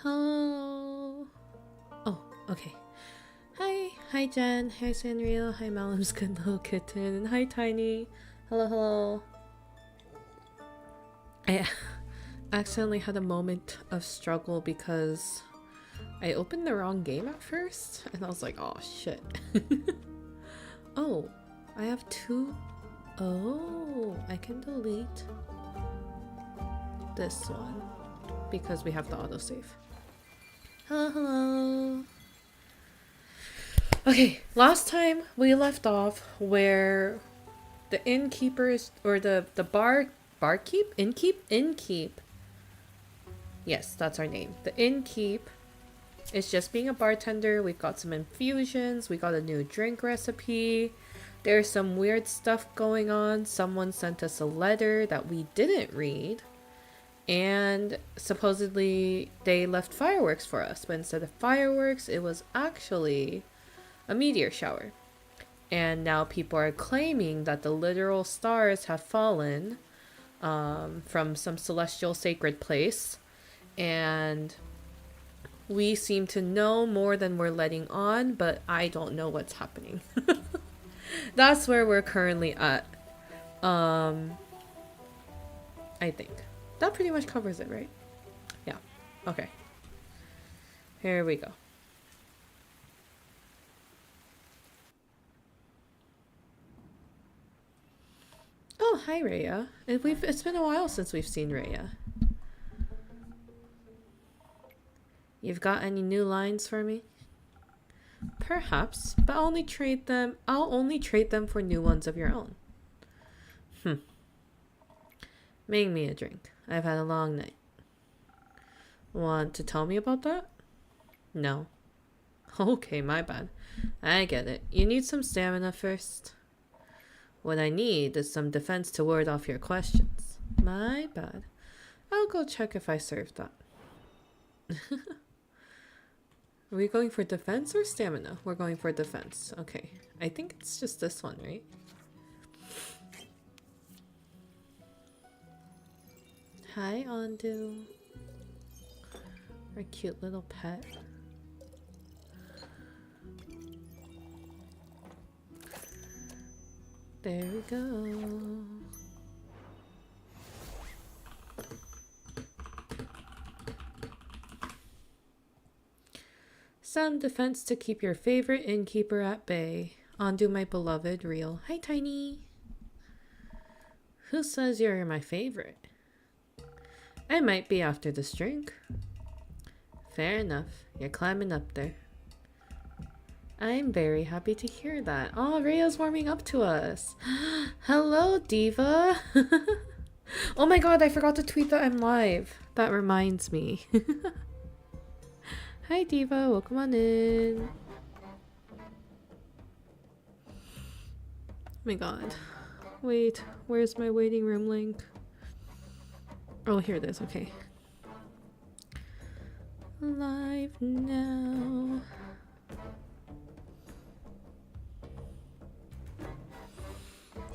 Hello. Oh, okay. Hi Jen, hi Sanrio, hi Malam's good little kitten, and hi Tiny. Hello. I accidentally had a moment of struggle because I opened the wrong game at first, and I was like, oh shit. Oh, I have two. Oh, I can delete this one because we have the autosave. Hello. Okay, last time we left off where the innkeepers or the innkeep. Yes, that's our name. The innkeep is just being a bartender. We've got some infusions. We got a new drink recipe. There's some weird stuff going on. Someone sent us a letter that we didn't read. And supposedly they left fireworks for us. But instead of fireworks, it was actually a meteor shower. And now people are claiming that the literal stars have fallen from some celestial sacred place. And we seem to know more than we're letting on, but I don't know what's happening. That's where we're currently at. I think. That pretty much covers it, right? Yeah. Okay. Here we go. Oh, hi Rhea. It's been a while since we've seen Rhea. You've got any new lines for me? Perhaps, but I'll only trade them for new ones of your own. Make me a drink. I've had a long night. Want to tell me about that? No. Okay, my bad. I get it. You need some stamina first. What I need is some defense to ward off your questions. My bad. I'll go check if I served that. Are we going for defense or stamina? We're going for defense. Okay. I think it's just this one, right? Hi, Ondu. Our cute little pet. There we go. Some defense to keep your favorite innkeeper at bay. Ondu, my beloved, real. Hi, Tiny. Who says you're my favorite? I might be after this drink. Fair enough. You're climbing up there. I'm very happy to hear that. Oh, Rhea's warming up to us. Hello, Diva. Oh my god, I forgot to tweet that I'm live. That reminds me. Hi, Diva. Welcome on in. Oh my god. Wait, where's my waiting room link? Oh, here it is. Okay. Live now.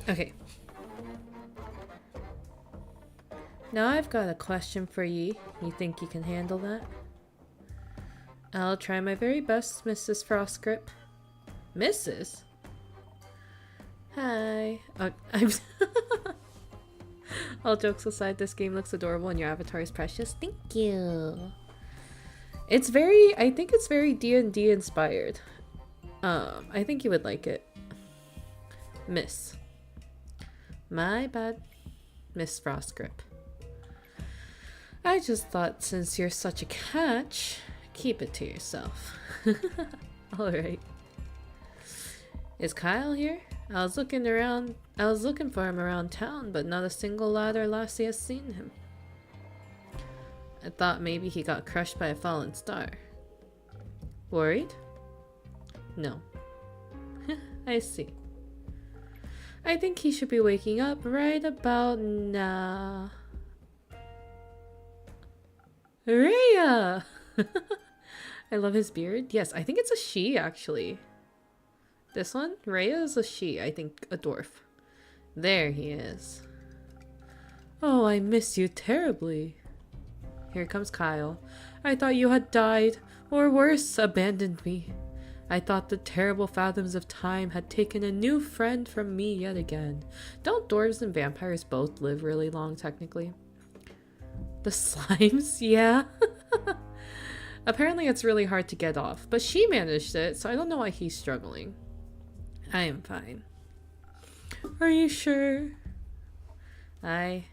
Okay. Now I've got a question for ye. You think you can handle that? I'll try my very best, Mrs. Frostgrip. Mrs.? Hi. I'm all jokes aside, this game looks adorable and your avatar is precious. Thank you. I think it's very D&D inspired. I think you would like it. Miss. My bad. Miss Frostgrip. I just thought since you're such a catch, keep it to yourself. Alright. Is Kyle here? I was looking for him around town, but not a single lad or lassie has seen him. I thought maybe he got crushed by a fallen star. Worried? No. I see. I think he should be waking up right about now. Rhea! I love his beard. Yes, I think it's a she, actually. This one? Rhea is a she. I think a dwarf. There he is. Oh, I miss you terribly. Here comes Kyle. I thought you had died, or worse, abandoned me. I thought the terrible fathoms of time had taken a new friend from me yet again. Don't dwarves and vampires both live really long, technically? The slimes? Yeah. Apparently it's really hard to get off, but she managed it, so I don't know why he's struggling. I am fine. Are you sure? Can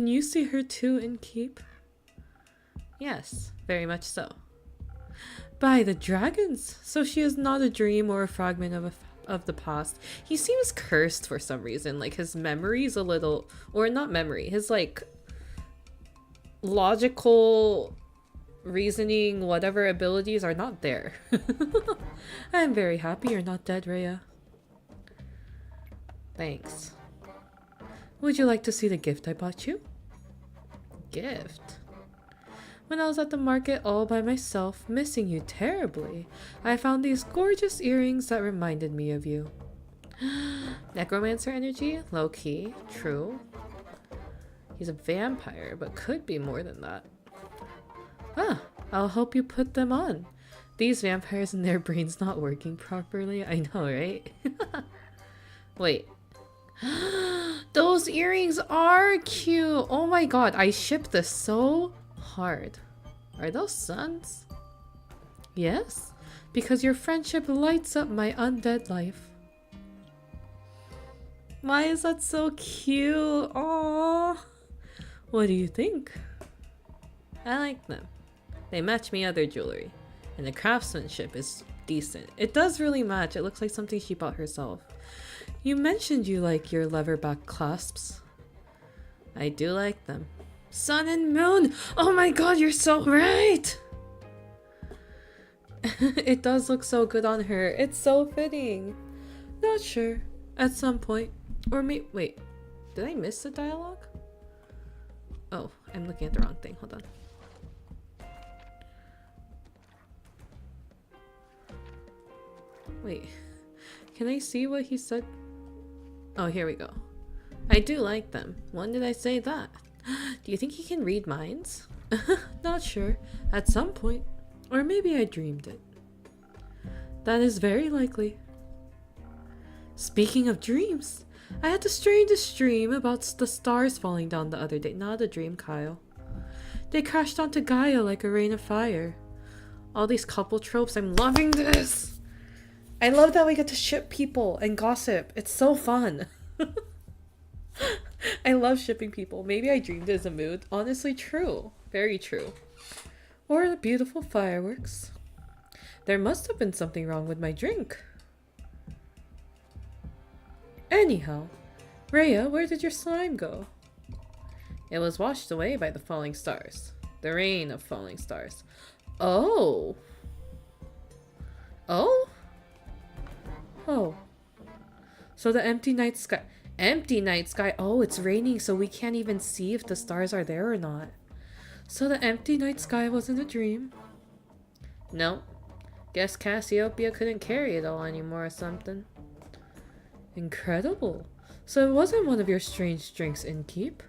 you see her too in Keep? Yes, very much so. By the dragons! So she is not a dream or a fragment of the past. He seems cursed for some reason. Like, his memory's a little... Or not memory. His, like, logical reasoning, whatever abilities are not there. I'm very happy you're not dead, Rhea. Thanks. Would you like to see the gift I bought you? Gift? When I was at the market all by myself, missing you terribly, I found these gorgeous earrings that reminded me of you. Necromancer energy? Low-key. True. He's a vampire, but could be more than that. Ah, I'll help you put them on. These vampires and their brains not working properly. I know, right? Wait. Those earrings are cute! Oh my god, I ship this so hard. Are those suns? Yes, because your friendship lights up my undead life. Why is that so cute? Aww. What do you think? I like them. They match me other jewelry, and the craftsmanship is decent. It does really match. It looks like something she bought herself. You mentioned you like your leatherback clasps. I do like them. Sun and moon! Oh my god, you're so right! It does look so good on her. It's so fitting. Not sure. At some point. Or wait. Did I miss the dialogue? Oh, I'm looking at the wrong thing. Hold on. Wait. Can I see what he said? Oh, here we go. I do like them. When did I say that? Do you think he can read minds? Not sure. At some point. Or maybe I dreamed it. That is very likely. Speaking of dreams, I had the strangest dream about the stars falling down the other day. Not a dream, Kyle. They crashed onto Gaia like a rain of fire. All these couple tropes. I'm loving this! I love that we get to ship people and gossip. It's so fun. I love shipping people. Maybe I dreamed it as a mood. Honestly, true. Very true. Or the beautiful fireworks. There must have been something wrong with my drink. Anyhow, Rhea, where did your slime go? It was washed away by the falling stars. The rain of falling stars. Oh. Oh? Oh. So the empty night sky... Empty night sky. Oh, it's raining, so we can't even see if the stars are there or not. So the empty night sky wasn't a dream. No. Guess Cassiopeia couldn't carry it all anymore or something. Incredible. So it wasn't one of your strange drinks in keep?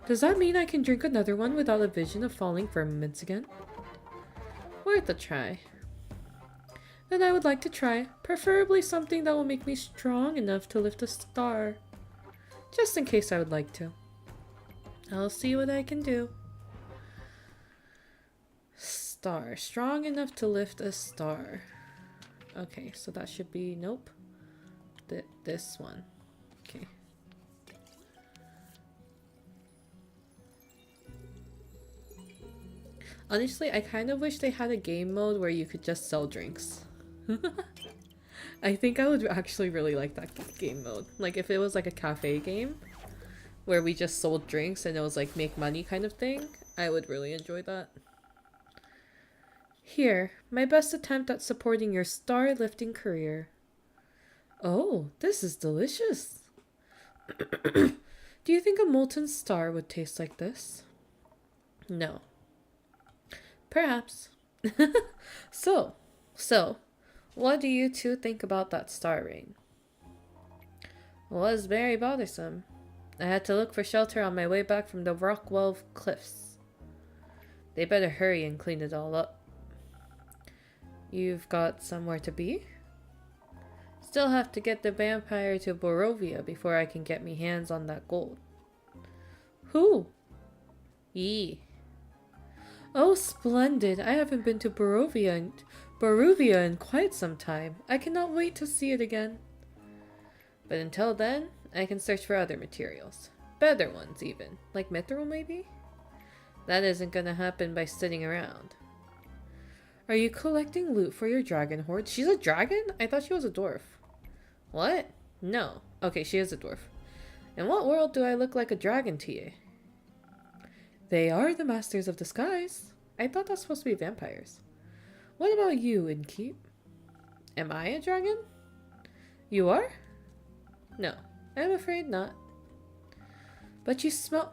Does that mean I can drink another one without a vision of falling firmaments again? Worth a try. Then I would like to try, preferably something that will make me strong enough to lift a star. Just in case I would like to. I'll see what I can do. Star. Strong enough to lift a star. Okay, so that should be... Nope. This one. Okay. Honestly, I kind of wish they had a game mode where you could just sell drinks. I think I would actually really like that game mode. Like if it was like a cafe game where we just sold drinks and it was like make money kind of thing, I would really enjoy that. Here, my best attempt at supporting your star-lifting career. Oh, this is delicious. Do you think a molten star would taste like this? No. Perhaps. So, what do you two think about that star rain? It was very bothersome. I had to look for shelter on my way back from the Rockwell cliffs. They better hurry and clean it all up. You've got somewhere to be? Still have to get the vampire to Borovia before I can get me hands on that gold. Who? Yee. Oh, splendid. I haven't been to Borovia in quite some time. I cannot wait to see it again. But until then, I can search for other materials. Better ones, even. Like mithril, maybe? That isn't gonna happen by sitting around. Are you collecting loot for your dragon horde? She's a dragon? I thought she was a dwarf. What? No. Okay, she is a dwarf. In what world do I look like a dragon to you? They are the masters of disguise. I thought that's supposed to be vampires. What about you, Innkeep? Am I a dragon? You are? No, I'm afraid not. But you smell—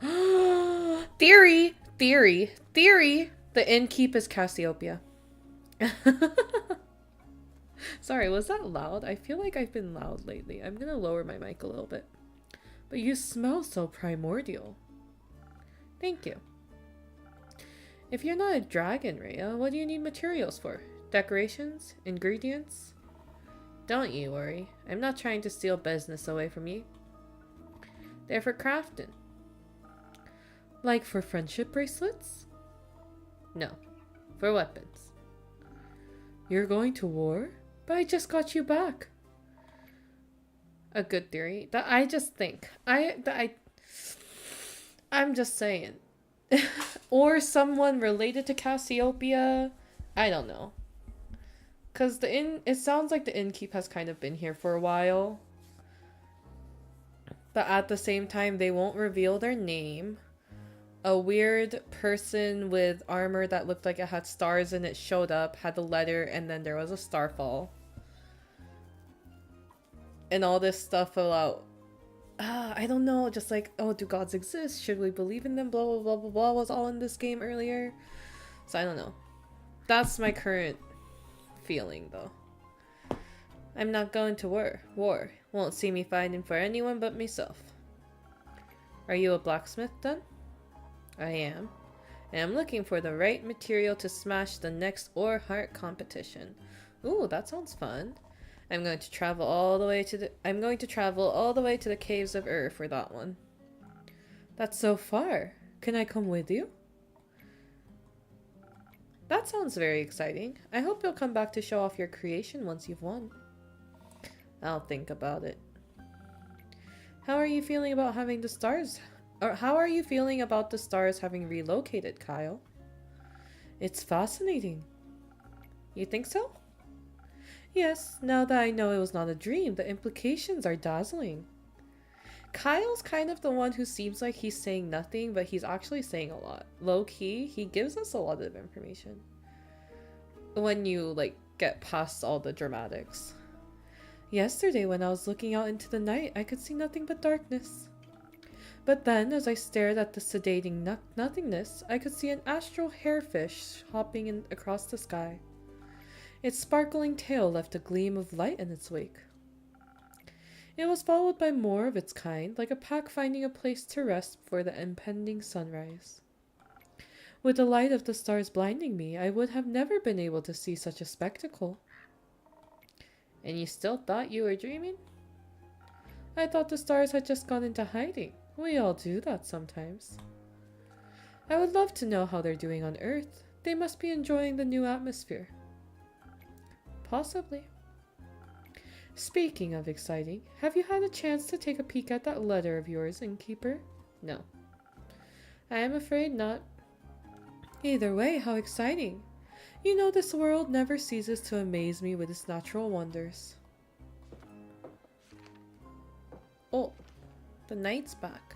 Theory! Theory! Theory! The Innkeep is Cassiopeia. Sorry, was that loud? I feel like I've been loud lately. I'm gonna lower my mic a little bit. But you smell so primordial. Thank you. If you're not a dragon, Rhea, what do you need materials for? Decorations? Ingredients? Don't you worry. I'm not trying to steal business away from you. They're for crafting. Like for friendship bracelets? No. For weapons. You're going to war? But I just got you back. A good theory. That I just think. I'm just saying. Or someone related to Cassiopeia. I don't know. Because it sounds like the Innkeep has kind of been here for a while. But at the same time, they won't reveal their name. A weird person with armor that looked like it had stars in it showed up, had the letter, and then there was a starfall. And all this stuff about, I don't know, just like, oh, do gods exist? Should we believe in them? Blah, blah, blah, blah, blah was all in this game earlier. So I don't know. That's my current feeling, though. I'm not going to war. Won't see me fighting for anyone but myself. Are you a blacksmith, then? I am. And I'm looking for the right material to smash the next ore heart competition. Ooh, that sounds fun. I'm going to travel all the way to the caves of Ur for that one. That's so far. Can I come with you? That sounds very exciting. I hope you'll come back to show off your creation once you've won. I'll think about it. How are you feeling about having the stars? Or how are you feeling about the stars having relocated, Kyle? It's fascinating. You think so? Yes, now that I know it was not a dream, the implications are dazzling. Kyle's kind of the one who seems like he's saying nothing, but he's actually saying a lot. Low-key, he gives us a lot of information. When you, like, get past all the dramatics. Yesterday, when I was looking out into the night, I could see nothing but darkness. But then, as I stared at the sedating nothingness, I could see an astral hairfish hopping across the sky. Its sparkling tail left a gleam of light in its wake. It was followed by more of its kind, like a pack finding a place to rest before the impending sunrise. With the light of the stars blinding me, I would have never been able to see such a spectacle. And you still thought you were dreaming? I thought the stars had just gone into hiding. We all do that sometimes. I would love to know how they're doing on Earth. They must be enjoying the new atmosphere. Possibly. Speaking of exciting, have you had a chance to take a peek at that letter of yours, Innkeeper? No. I am afraid not. Either way, how exciting. You know, this world never ceases to amaze me with its natural wonders. Oh, the knight's back.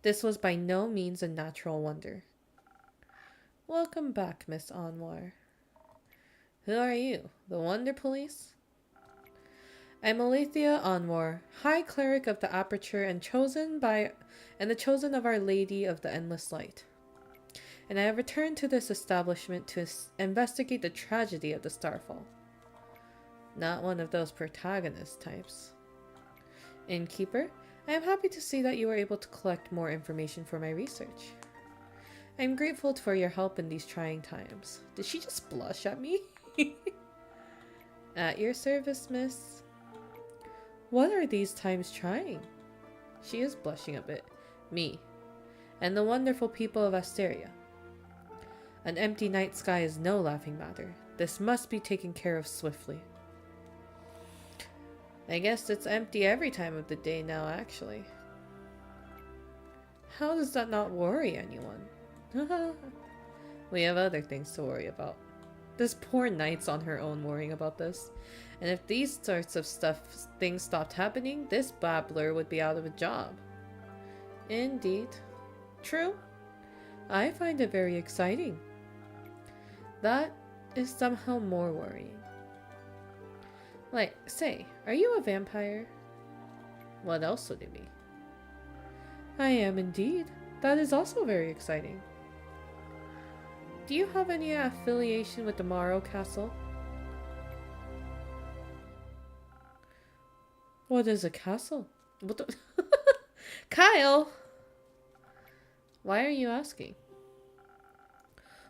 This was by no means a natural wonder. Welcome back, Miss Anwar. Who are you? The Wonder Police? I'm Alethea Anwar, High Cleric of the Aperture and the chosen of Our Lady of the Endless Light. And I have returned to this establishment to investigate the tragedy of the Starfall. Not one of those protagonist types. Innkeeper, I am happy to see that you were able to collect more information for my research. I'm grateful for your help in these trying times. Did she just blush at me? At your service, miss. What are these times trying? She is blushing a bit. Me. And the wonderful people of Asteria. An empty night sky is no laughing matter. This must be taken care of swiftly. I guess it's empty every time of the day now, actually. How does that not worry anyone? We have other things to worry about. This poor knight's on her own worrying about this. And if these sorts of things stopped happening, this babbler would be out of a job. Indeed. True. I find it very exciting. That is somehow more worrying. Like, say, are you a vampire? What else would it be? I am indeed. That is also very exciting. Do you have any affiliation with the Morrow Castle? What is a castle? What the Kyle! Why are you asking?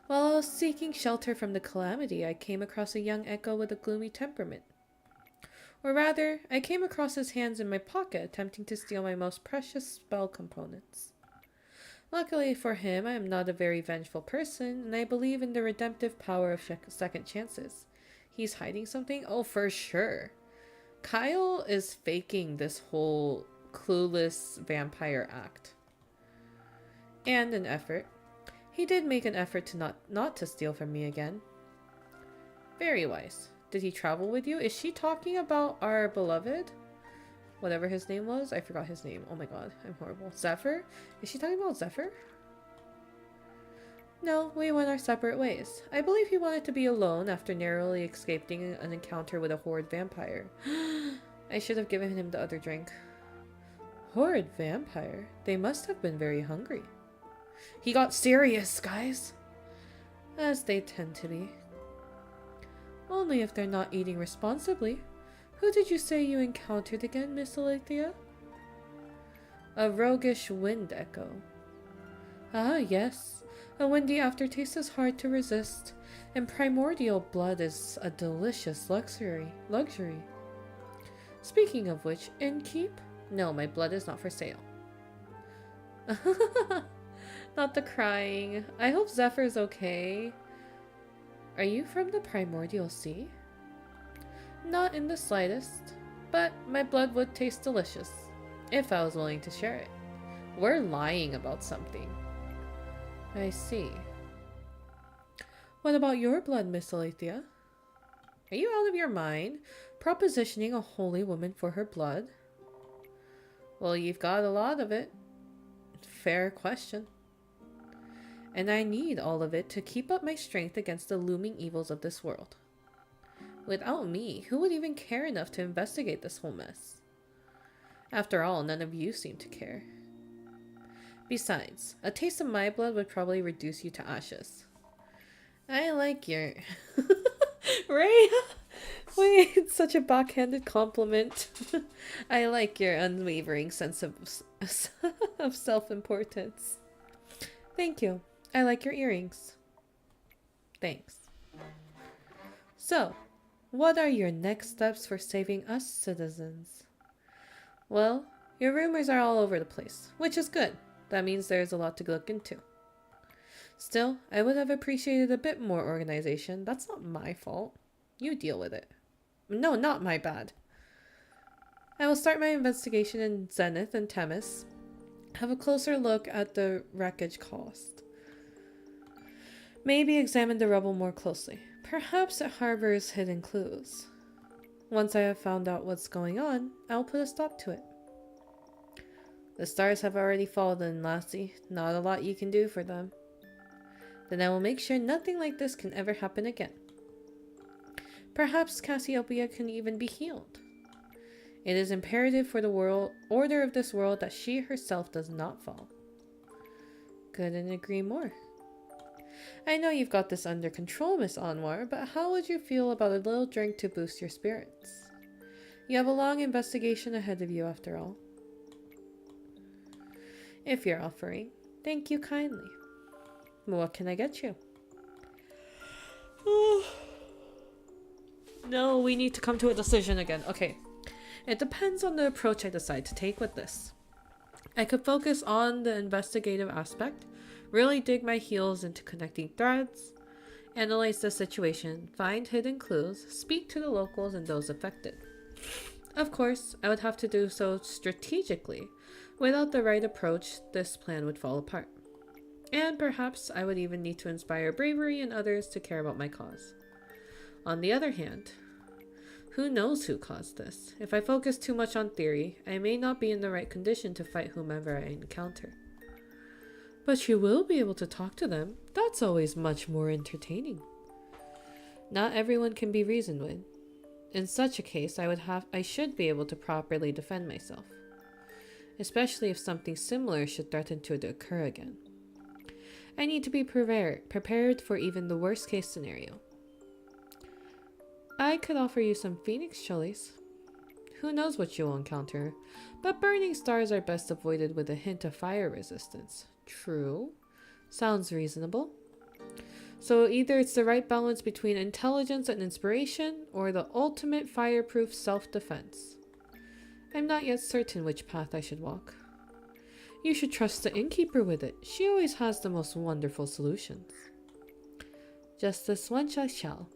While I was seeking shelter from the calamity, I came across a young echo with a gloomy temperament. Or rather, I came across his hands in my pocket, attempting to steal my most precious spell components. Luckily for him, I am not a very vengeful person, and I believe in the redemptive power of second chances. He's hiding something? Oh, for sure. Kyle is faking this whole clueless vampire act. And an effort. He did make an effort to not to steal from me again. Very wise. Did he travel with you? Is she talking about our beloved? Whatever his name was? I forgot his name. Oh my god, I'm horrible. Zephyr? Is she talking about Zephyr? No, we went our separate ways. I believe he wanted to be alone after narrowly escaping an encounter with a horrid vampire. I should have given him the other drink. Horrid vampire? They must have been very hungry. He got serious, guys. As they tend to be. Only if they're not eating responsibly. Who did you say you encountered again, Miss Alethea? A roguish wind echo. Ah, yes. A windy aftertaste is hard to resist, and primordial blood is a delicious luxury. Speaking of which, innkeep? No, my blood is not for sale. Not the crying. I hope Zephyr's okay. Are you from the primordial sea? Not in the slightest, but my blood would taste delicious, if I was willing to share it. We're lying about something. I see. What about your blood, Miss Alethea? Are you out of your mind, propositioning a holy woman for her blood? Well, you've got a lot of it. Fair question. And I need all of it to keep up my strength against the looming evils of this world. Without me, who would even care enough to investigate this whole mess? After all, none of you seem to care. Besides, a taste of my blood would probably reduce you to ashes. I like your... Ray! Wait, it's such a backhanded compliment. I like your unwavering sense of self-importance. Thank you. I like your earrings. Thanks. So, what are your next steps for saving us citizens? Well, your rumors are all over the place, which is good. That means there's a lot to look into. Still, I would have appreciated a bit more organization. That's not my fault. You deal with it. No, not my bad. I will start my investigation in Zenith and Temis. Have a closer look at the wreckage cost. Maybe examine the rubble more closely. Perhaps it harbors hidden clues. Once I have found out what's going on, I'll put a stop to it. The stars have already fallen, lassie. Not a lot you can do for them. Then I will make sure nothing like this can ever happen again. Perhaps Cassiopeia can even be healed. It is imperative for the order of this world that she herself does not fall. Couldn't agree more. I know you've got this under control, Miss Anwar, but how would you feel about a little drink to boost your spirits? You have a long investigation ahead of you, after all. If you're offering, thank you kindly. What can I get you? No, we need to come to a decision again. Okay. It depends on the approach I decide to take with this. I could focus on the investigative aspect, really dig my heels into connecting threads, analyze the situation, find hidden clues, speak to the locals and those affected. Of course, I would have to do so strategically. Without the right approach, this plan would fall apart. And perhaps I would even need to inspire bravery in others to care about my cause. On the other hand, who knows who caused this? If I focus too much on theory, I may not be in the right condition to fight whomever I encounter. But you will be able to talk to them. That's always much more entertaining. Not everyone can be reasoned with. In such a case, I should be able to properly defend myself. Especially if something similar should threaten to occur again. I need to be prepared for even the worst case scenario. I could offer you some phoenix chilies. Who knows what you'll encounter, but burning stars are best avoided with a hint of fire resistance. True. Sounds reasonable. So either it's the right balance between intelligence and inspiration, or the ultimate fireproof self-defense. I'm not yet certain which path I should walk. You should trust the innkeeper with it. She always has the most wonderful solutions. Just this once I shall.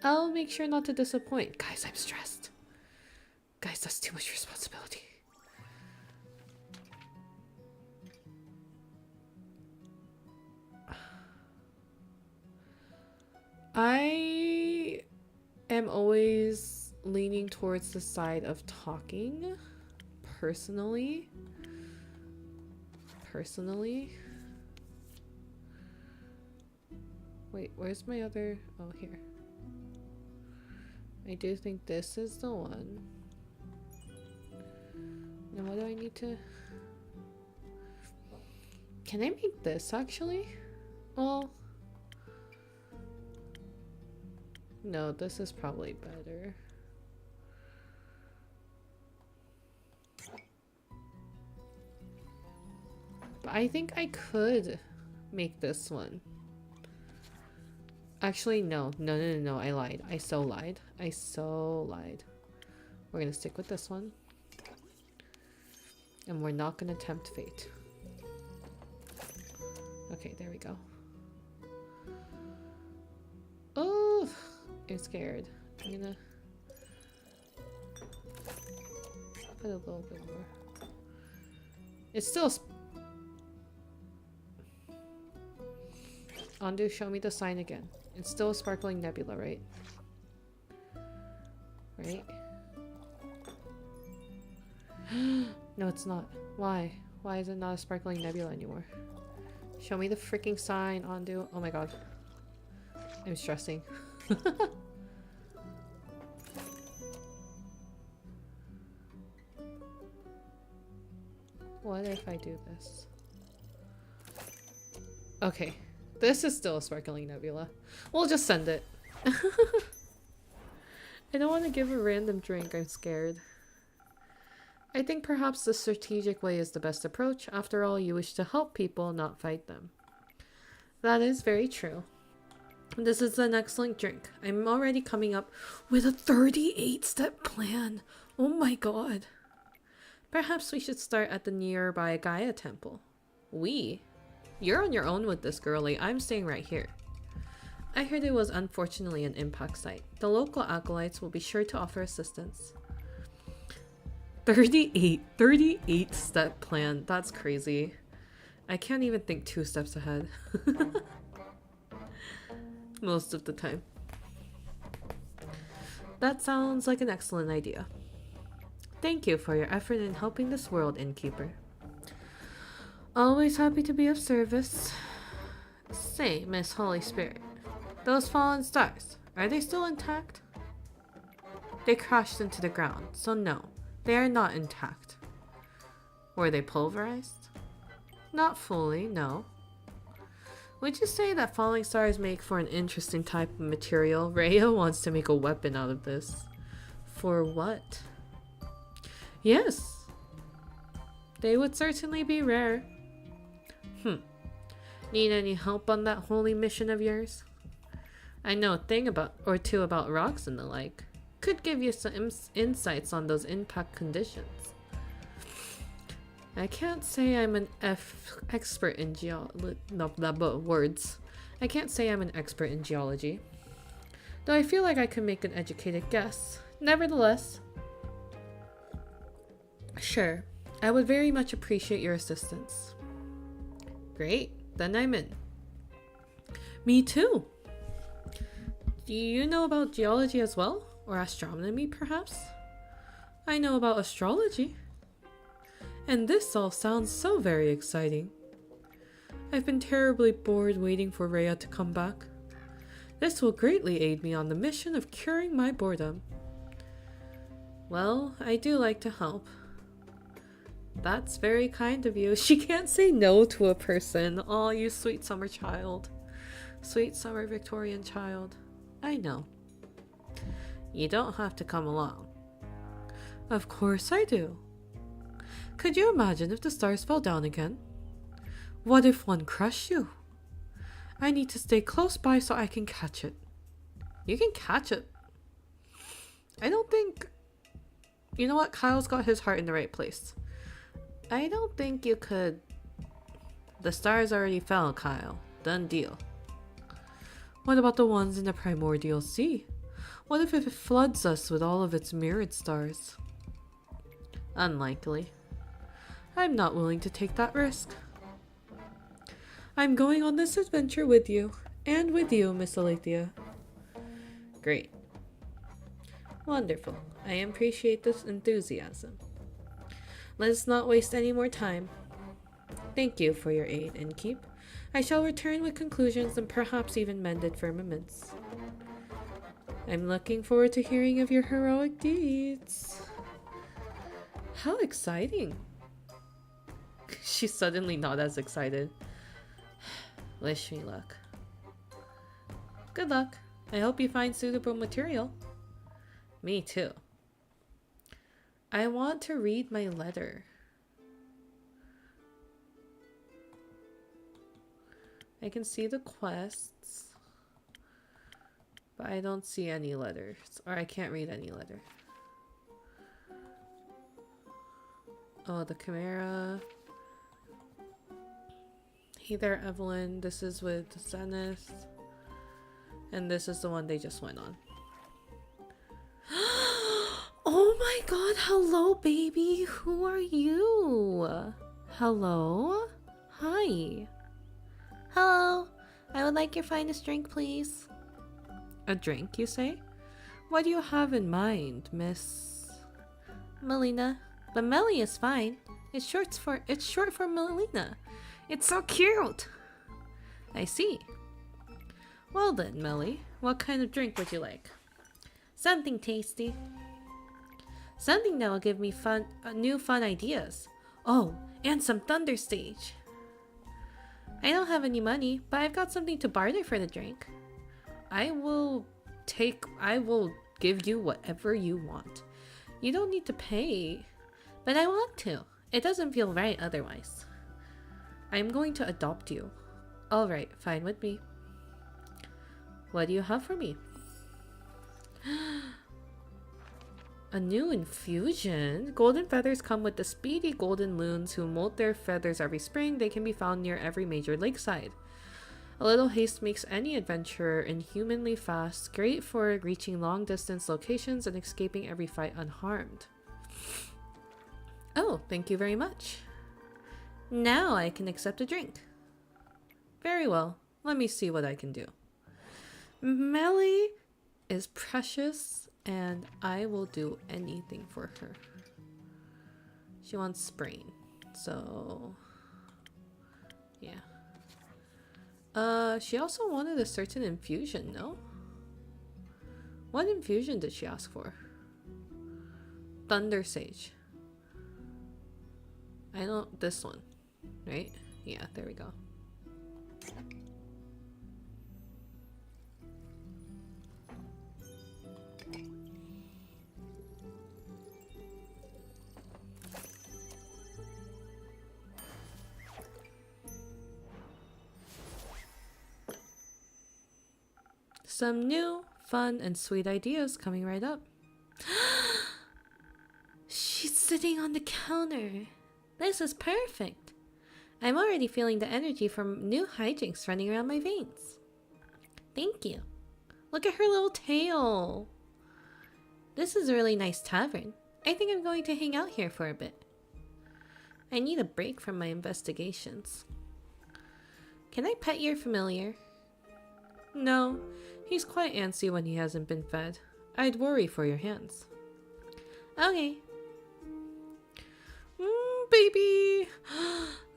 I'll make sure not to disappoint. Guys, I'm stressed. Guys, that's too much responsibility. I am always leaning towards the side of talking. Personally. Wait, where's my other... Oh, here. I do think this is the one. Now what do I need to... Can I make this actually? Well... No, this is probably better. But I think I could make this one. Actually, no, I lied. I so lied. We're gonna stick with this one. And we're not gonna tempt fate. Okay, there we go. Oh, I'm scared. I'm gonna put a little bit more. It's still... Andu, show me the sign again. It's still a sparkling nebula, right? Right? No, it's not. Why? Why is it not a sparkling nebula anymore? Show me the freaking sign, Andu. Oh my god. I'm stressing. What if I do this? Okay. This is still a sparkling nebula. We'll just send it. I don't want to give a random drink. I'm scared. I think perhaps the strategic way is the best approach. After all, you wish to help people, not fight them. That is very true. This is an excellent drink. I'm already coming up with a 38-step plan. Oh my god. Perhaps we should start at the nearby Gaia temple. You're on your own with this, girlie. I'm staying right here. I heard it was unfortunately an impact site. The local acolytes will be sure to offer assistance. 38 step plan. That's crazy. I can't even think 2 steps ahead. Most of the time. That sounds like an excellent idea. Thank you for your effort in helping this world, innkeeper. Always happy to be of service. Say, Miss Holy Spirit, those fallen stars, are they still intact? They crashed into the ground, so no, they are not intact. Were they pulverized? Not fully, no. Would you say that falling stars make for an interesting type of material? Rhea wants to make a weapon out of this. For what? Yes. They would certainly be rare. Need any help on that holy mission of yours? I know a thing about or two about rocks and the like. Could give you some insights on those impact conditions. I can't say I'm an expert in words. I can't say I'm an expert in geology, though I feel like I could make an educated guess. Nevertheless, sure, I would very much appreciate your assistance. Great, then I'm in. Me too. Do you know about geology as well? Or astronomy, perhaps? I know about astrology. And this all sounds so very exciting. I've been terribly bored waiting for Rhea to come back. This will greatly aid me on the mission of curing my boredom. Well, I do like to help. That's very kind of you. She can't say no to a person. Oh, you sweet summer child. Sweet summer Victorian child. I know. You don't have to come along. Of course I do. Could you imagine if the stars fell down again? What if one crushed you? I need to stay close by so I can catch it. You can catch it. I don't think... You know what? Kyle's got his heart in the right place. I don't think you could... The stars already fell, Kyle. Done deal. What about the ones in the primordial sea? What if it floods us with all of its mirrored stars? Unlikely. I'm not willing to take that risk. I'm going on this adventure with you. And with you, Miss Alethea. Great. Wonderful. I appreciate this enthusiasm. Let's not waste any more time. Thank you for your aid, Innkeep. I shall return with conclusions and perhaps even mended firmaments. I'm looking forward to hearing of your heroic deeds. How exciting. She's suddenly not as excited. Wish me luck. Good luck. I hope you find suitable material. Me too. I want to read my letter. I can see the quests, but I don't see any letters, or I can't read any letter. Oh, the Chimera. Hey there, Evelyn. This is with Zenith. And this is the one they just went on. Oh my god, hello, baby. Who are you? Hello? Hi. Hello. I would like your finest drink, please. A drink, you say? What do you have in mind, Miss... Melina. But Melly is fine. It's short for Melina. It's so cute. I see. Well then, Melly, what kind of drink would you like? Something tasty. Something that will give me new fun ideas. Oh, and some Thunder Stage. I don't have any money, but I've got something to barter for the drink. I will give you whatever you want. You don't need to pay, but I want to. It doesn't feel right otherwise. I'm going to adopt you. Alright, fine with me. What do you have for me? A new infusion? Golden feathers come with the speedy golden loons who molt their feathers every spring. They can be found near every major lakeside. A little haste makes any adventurer inhumanly fast, great for reaching long-distance locations and escaping every fight unharmed. Oh, thank you very much. Now I can accept a drink. Very well. Let me see what I can do. Melly is precious, and I will do anything for her. She wants sprain, so yeah. She also wanted a certain infusion, no? What infusion did she ask for? Thunder Sage. I know this one, right? Yeah, there we go. Some new, fun, and sweet ideas coming right up. She's sitting on the counter. This is perfect. I'm already feeling the energy from new hijinks running around my veins. Thank you. Look at her little tail. This is a really nice tavern. I think I'm going to hang out here for a bit. I need a break from my investigations. Can I pet your familiar? No, he's quite antsy when he hasn't been fed. I'd worry for your hands. Okay. Baby!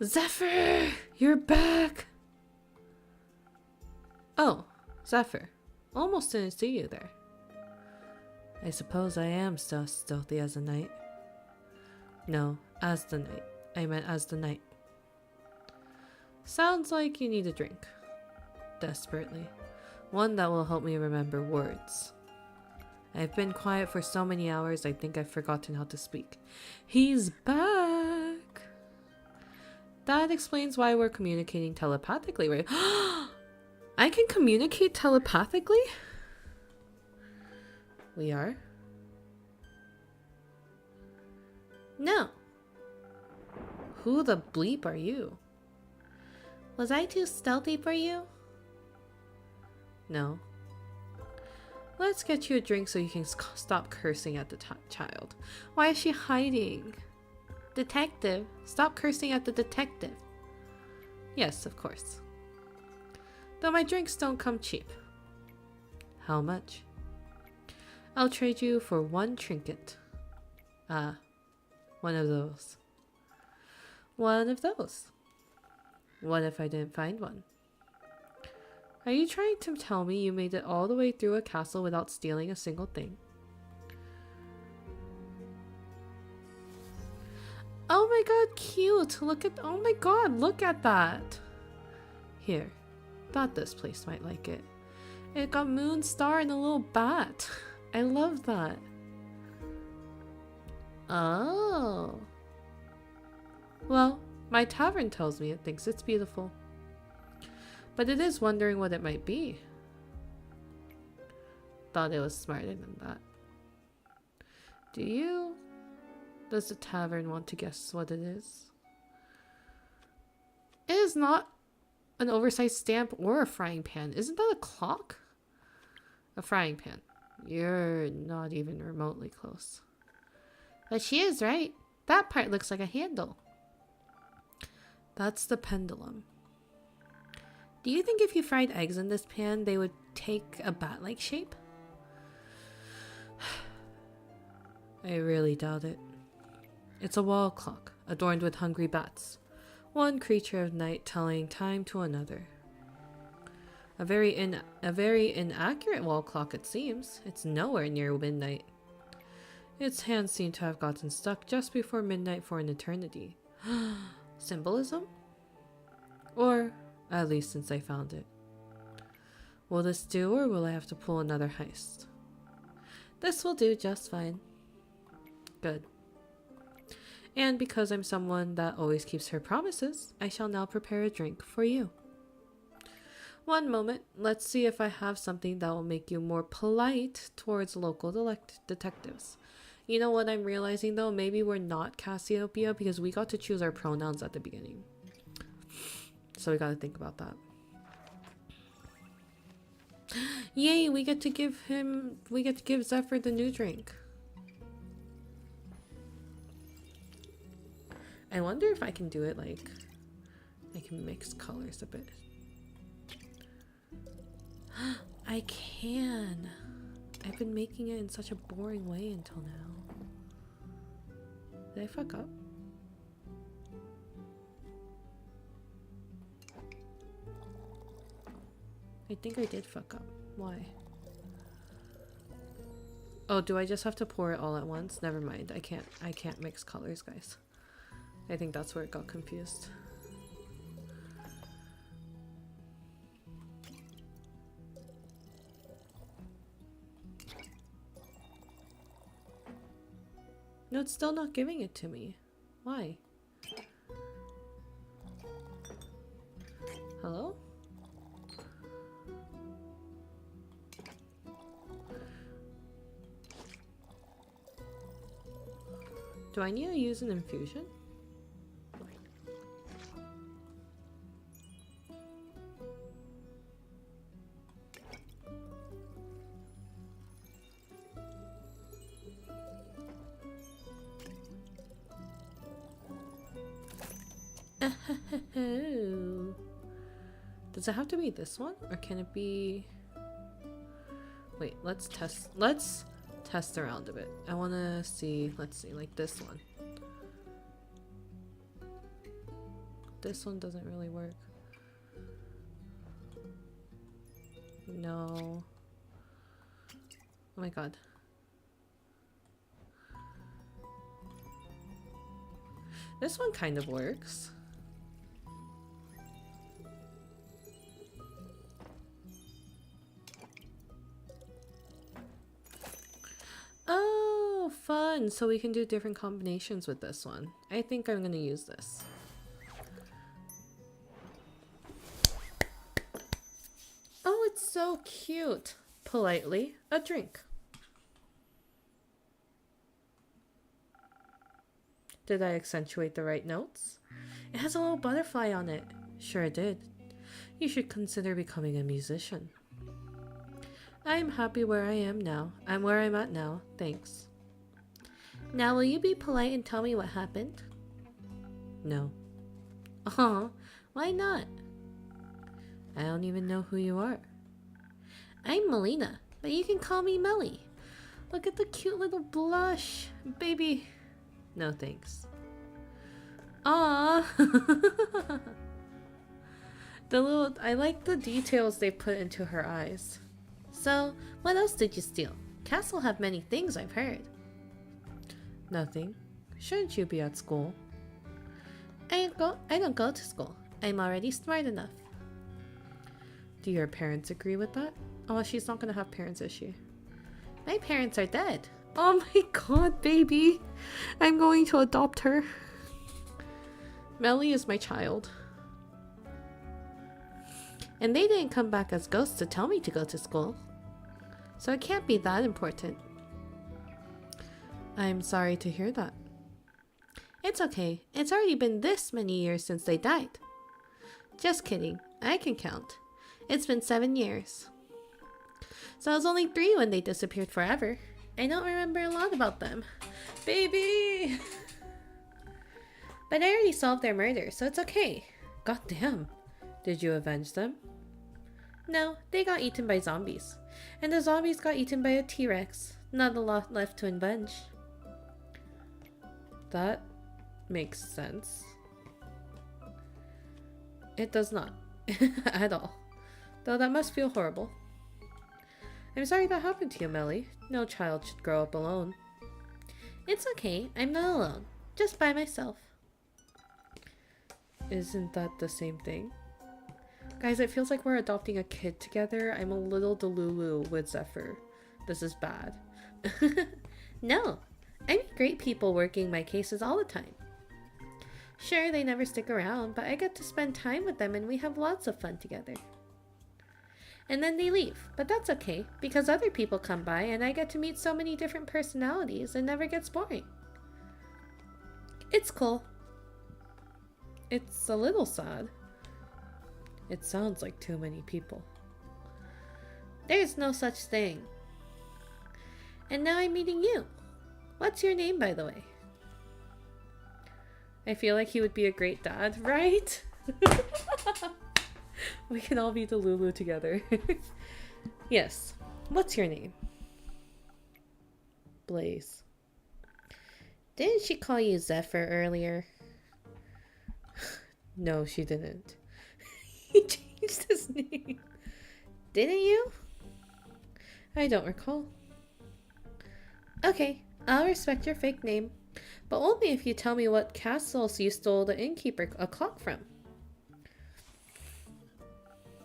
Zephyr! You're back! Oh, Zephyr. Almost didn't see you there. I suppose I am so stealthy as a knight. No, as the knight. I meant as the knight. Sounds like you need a drink. Desperately. One that will help me remember words. I've been quiet for so many hours, I think I've forgotten how to speak. He's back! That explains why we're communicating telepathically, right? I can communicate telepathically? We are? No. Who the bleep are you? Was I too stealthy for you? No. Let's get you a drink so you can stop cursing at the child. Why is she hiding? Detective, stop cursing at the detective. Yes, of course. Though my drinks don't come cheap. How much? I'll trade you for one trinket. One of those. One of those. What if I didn't find one? Are you trying to tell me you made it all the way through a castle without stealing a single thing? Oh my god, cute! Look at— oh my god, look at that! Here. Thought this place might like it. It got moon, star, and a little bat. I love that. Oh. Well, my tavern tells me it thinks it's beautiful. But it is wondering what it might be. Thought it was smarter than that. Do you? Does the tavern want to guess what it is? It is not an oversized stamp or a frying pan. Isn't that a clock? A frying pan. You're not even remotely close. But she is right. That part looks like a handle. That's the pendulum. Do you think if you fried eggs in this pan, they would take a bat-like shape? I really doubt it. It's a wall clock, adorned with hungry bats. One creature of night telling time to another. A very inaccurate wall clock, it seems. It's nowhere near midnight. Its hands seem to have gotten stuck just before midnight for an eternity. Symbolism? Or, at least since I found it. Will this do, or will I have to pull another heist? This will do just fine. Good. And because I'm someone that always keeps her promises, I shall now prepare a drink for you. One moment, let's see if I have something that will make you more polite towards local detectives. You know what I'm realizing though? Maybe we're not Cassiopeia because we got to choose our pronouns at the beginning. So we gotta think about that. Yay, we get to give Zephyr the new drink. I wonder if I can do it like, I can mix colors a bit. I can. I've been making it in such a boring way until now. Did I fuck up? I think I did fuck up. Why? Oh, do I just have to pour it all at once? Never mind. I can't mix colors, guys. I think that's where it got confused. No, it's still not giving it to me. Why? Hello? Do I need to use an infusion? Does it have to be this one? Or can it be... Wait, let's test around a bit. I want to see, let's see, like this one. This one doesn't really work. No. Oh my god. This one kind of works. Oh, fun. So we can do different combinations with this one. I think I'm gonna use this. Oh, it's so cute. Politely, a drink. Did I accentuate the right notes? It has a little butterfly on it. Sure it did. You should consider becoming a musician. I am happy where I am now. I'm where I'm at now. Thanks. Now will you be polite and tell me what happened? No. Aw, why not? I don't even know who you are. I'm Melina, but you can call me Melly. Look at the cute little blush. Baby. No thanks. Ah, I like the details they put into her eyes. So, what else did you steal? Castle have many things, I've heard. Nothing. Shouldn't you be at school? I don't go to school. I'm already smart enough. Do your parents agree with that? Oh, she's not gonna have parents, is she? My parents are dead. Oh my god, baby. I'm going to adopt her. Melly is my child. And they didn't come back as ghosts to tell me to go to school. So it can't be that important. I'm sorry to hear that. It's okay. It's already been this many years since they died. Just kidding. I can count. It's been 7 years. So I was only 3 when they disappeared forever. I don't remember a lot about them. Baby! But I already solved their murder, so it's okay. God damn. Did you avenge them? No, they got eaten by zombies. And the zombies got eaten by a T-Rex. Not a lot left to avenge. That makes sense. It does not. At all. Though that must feel horrible. I'm sorry that happened to you, Melly. No child should grow up alone. It's okay. I'm not alone. Just by myself. Isn't that the same thing? Guys, it feels like we're adopting a kid together. I'm a little delulu with Zephyr. This is bad. No. I meet great people working my cases all the time. Sure, they never stick around, but I get to spend time with them and we have lots of fun together. And then they leave, but that's okay, because other people come by and I get to meet so many different personalities and never gets boring. It's cool. It's a little sad. It sounds like too many people. There's no such thing. And now I'm meeting you. What's your name, by the way? I feel like he would be a great dad, right? We can all be the Lulu together. Yes. What's your name? Blaze. Didn't she call you Zephyr earlier? No, she didn't. He changed his name. Didn't you? I don't recall. Okay, I'll respect your fake name. But only if you tell me what castles you stole the innkeeper a clock from.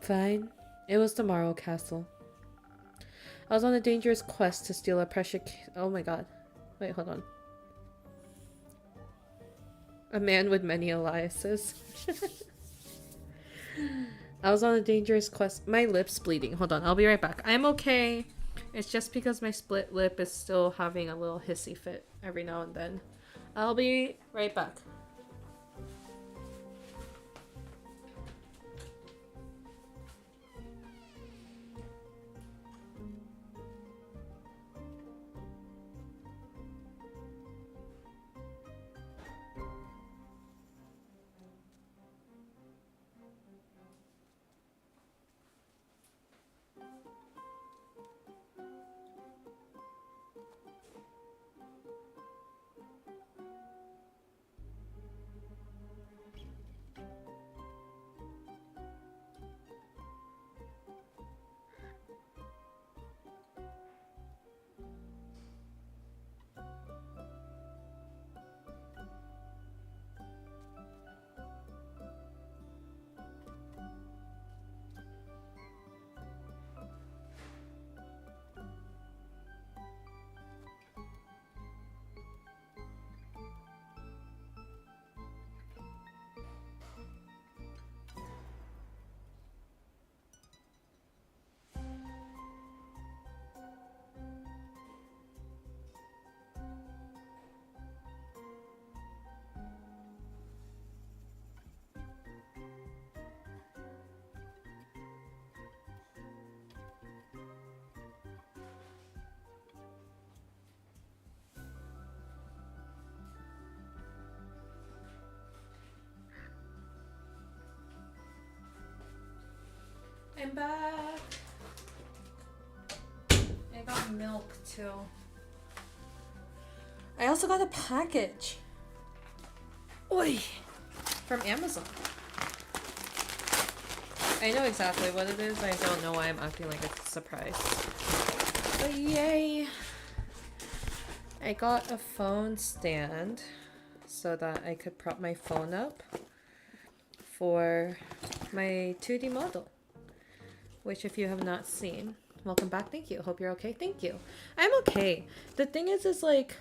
Fine. It was the Morrow Castle. I was on a dangerous quest to steal a precious... Oh my god. Wait, hold on. A man with many aliases. I was on a dangerous quest. My lip's bleeding. Hold on, I'll be right back. I'm okay. It's just because my split lip is still having a little hissy fit every now and then. I'll be right back. I'm back. I got milk too. I also got a package. Oi! From Amazon. I know exactly what it is. I don't know why I'm acting like it's a surprise. But yay! I got a phone stand so that I could prop my phone up for my 2D model. Which, if you have not seen, welcome back. Thank you. Hope you're okay. Thank you. I'm okay. The thing is like,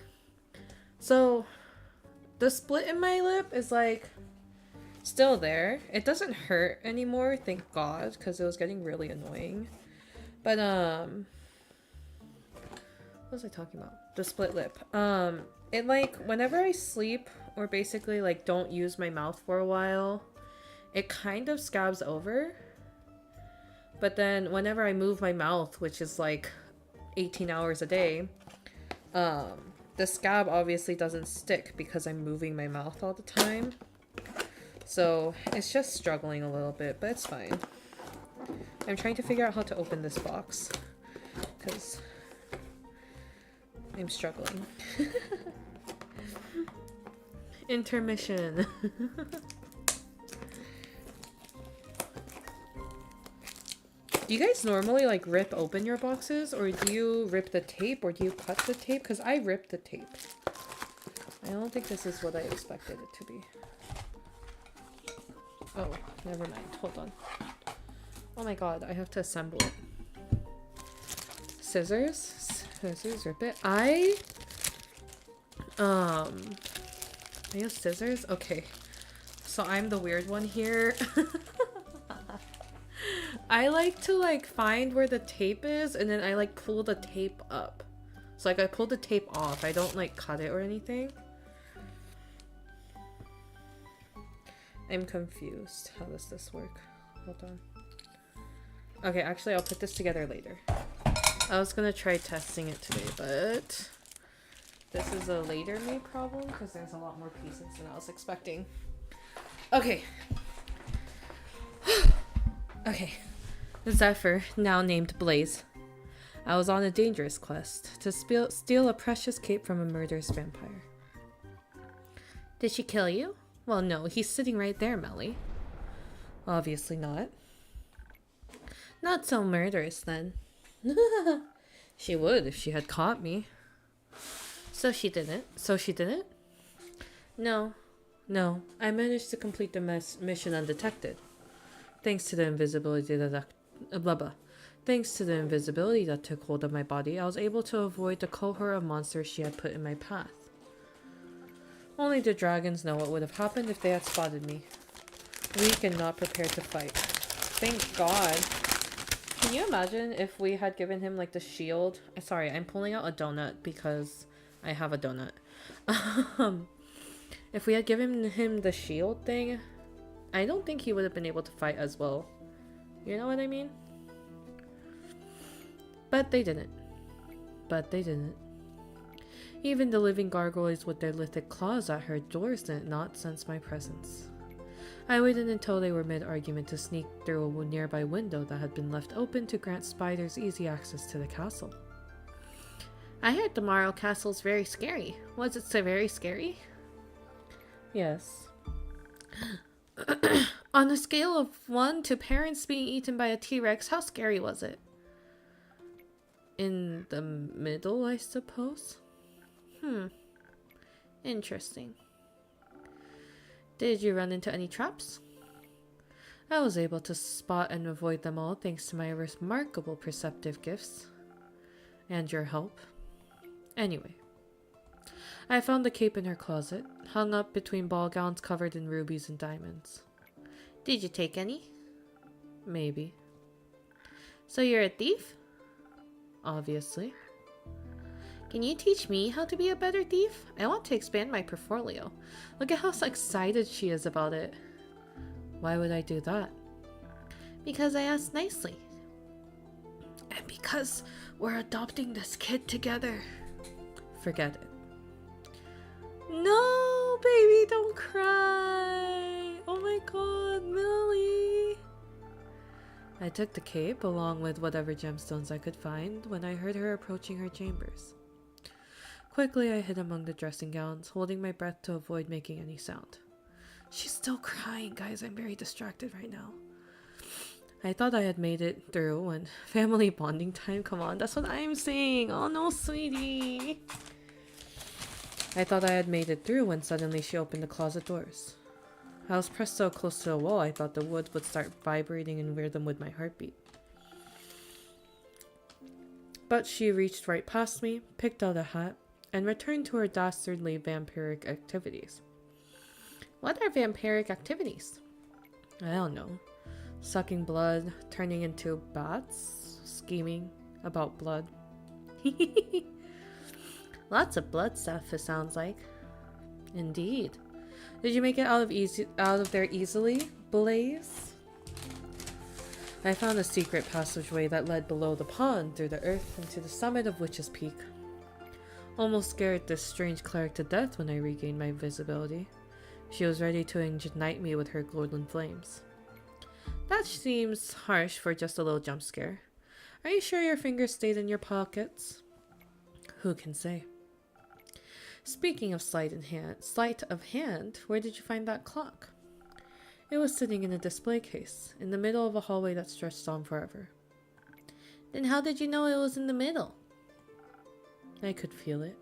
so the split in my lip is like still there. It doesn't hurt anymore, thank God, because it was getting really annoying. But what was I talking about? The split lip. It like whenever I sleep or basically like don't use my mouth for a while, it kind of scabs over. But then whenever I move my mouth, which is like 18 hours a day, the scab obviously doesn't stick because I'm moving my mouth all the time. So it's just struggling a little bit, but it's fine. I'm trying to figure out how to open this box because I'm struggling. Intermission. Do you guys normally like rip open your boxes, or do you rip the tape, or do you cut the tape? Because I ripped the tape. I don't think this is what I expected it to be. Oh, never mind. Hold on. Oh my god, I have to assemble it. Scissors? Scissors, rip it. I use scissors? Okay. So I'm the weird one here. I like to like find where the tape is and then I like pull the tape up. So like I pull the tape off. I don't like cut it or anything. I'm confused. How does this work? Hold on. Okay, actually I'll put this together later. I was gonna try testing it today, but this is a later me problem because there's a lot more pieces than I was expecting. Okay. Okay. Zephyr, now named Blaze. I was on a dangerous quest to steal a precious cape from a murderous vampire. Did she kill you? Well, no, he's sitting right there, Melly. Obviously not. Not so murderous, then. She would if she had caught me. So she didn't? So she didn't? No. No, I managed to complete the mission undetected. Thanks to the invisibility Thanks to the invisibility that took hold of my body, I was able to avoid the cohort of monsters she had put in my path. Only the dragons know what would have happened if they had spotted me. Weak and not prepared to fight. Thank God. Can you imagine if we had given him like the shield? Sorry, I'm pulling out a donut because I have a donut. If we had given him the shield thing, I don't think he would have been able to fight as well. You know what I mean? But they didn't. Even the living gargoyles with their lithic claws at her doors did not sense my presence. I waited until they were mid-argument to sneak through a nearby window that had been left open to grant spiders easy access to the castle. I heard the Morrow Castle's very scary. Was it so very scary? Yes. On a scale of 1 to parents being eaten by a T-Rex, how scary was it? In the middle, I suppose? Interesting. Did you run into any traps? I was able to spot and avoid them all thanks to my remarkable perceptive gifts. And your help. Anyway. I found the cape in her closet, hung up between ball gowns covered in rubies and diamonds. Did you take any? Maybe. So you're a thief? Obviously. Can you teach me how to be a better thief? I want to expand my portfolio. Look at how excited she is about it. Why would I do that? Because I asked nicely. And because we're adopting this kid together. Forget it. No, baby, don't cry. Oh my god, Millie. I took the cape along with whatever gemstones I could find when I heard her approaching her chambers. Quickly, I hid among the dressing gowns, holding my breath to avoid making any sound. She's still crying, guys. I'm very distracted right now. I thought I had made it through when family bonding time. Come on, that's what I'm saying. Oh no, sweetie. I thought I had made it through when suddenly she opened the closet doors. I was pressed so close to the wall I thought the wood would start vibrating in rhythm with my heartbeat. But she reached right past me, picked out a hat, and returned to her dastardly vampiric activities. What are vampiric activities? I don't know. Sucking blood, turning into bats, scheming about blood. Lots of blood stuff, it sounds like. Indeed. Did you make it out of there easily, Blaze? I found a secret passageway that led below the pond through the earth and to the summit of Witch's Peak. Almost scared this strange cleric to death when I regained my visibility. She was ready to ignite me with her golden flames. That seems harsh for just a little jump scare. Are you sure your fingers stayed in your pockets? Who can say? Speaking of sleight of hand, where did you find that clock? It was sitting in a display case, in the middle of a hallway that stretched on forever. Then how did you know it was in the middle? I could feel it.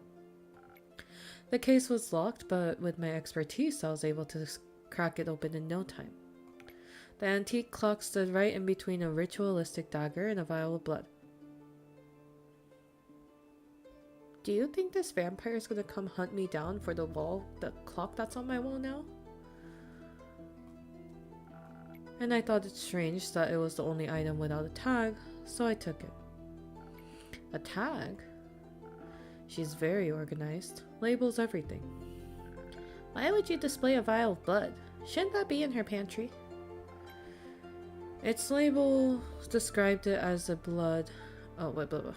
The case was locked, but with my expertise, I was able to crack it open in no time. The antique clock stood right in between a ritualistic dagger and a vial of blood. Do you think this vampire is gonna come hunt me down for the clock that's on my wall now? And I thought it strange that it was the only item without a tag, so I took it. A tag? She's very organized. Labels everything. Why would you display a vial of blood? Shouldn't that be in her pantry? Its label described it as a blood... Oh, wait, blah, blah.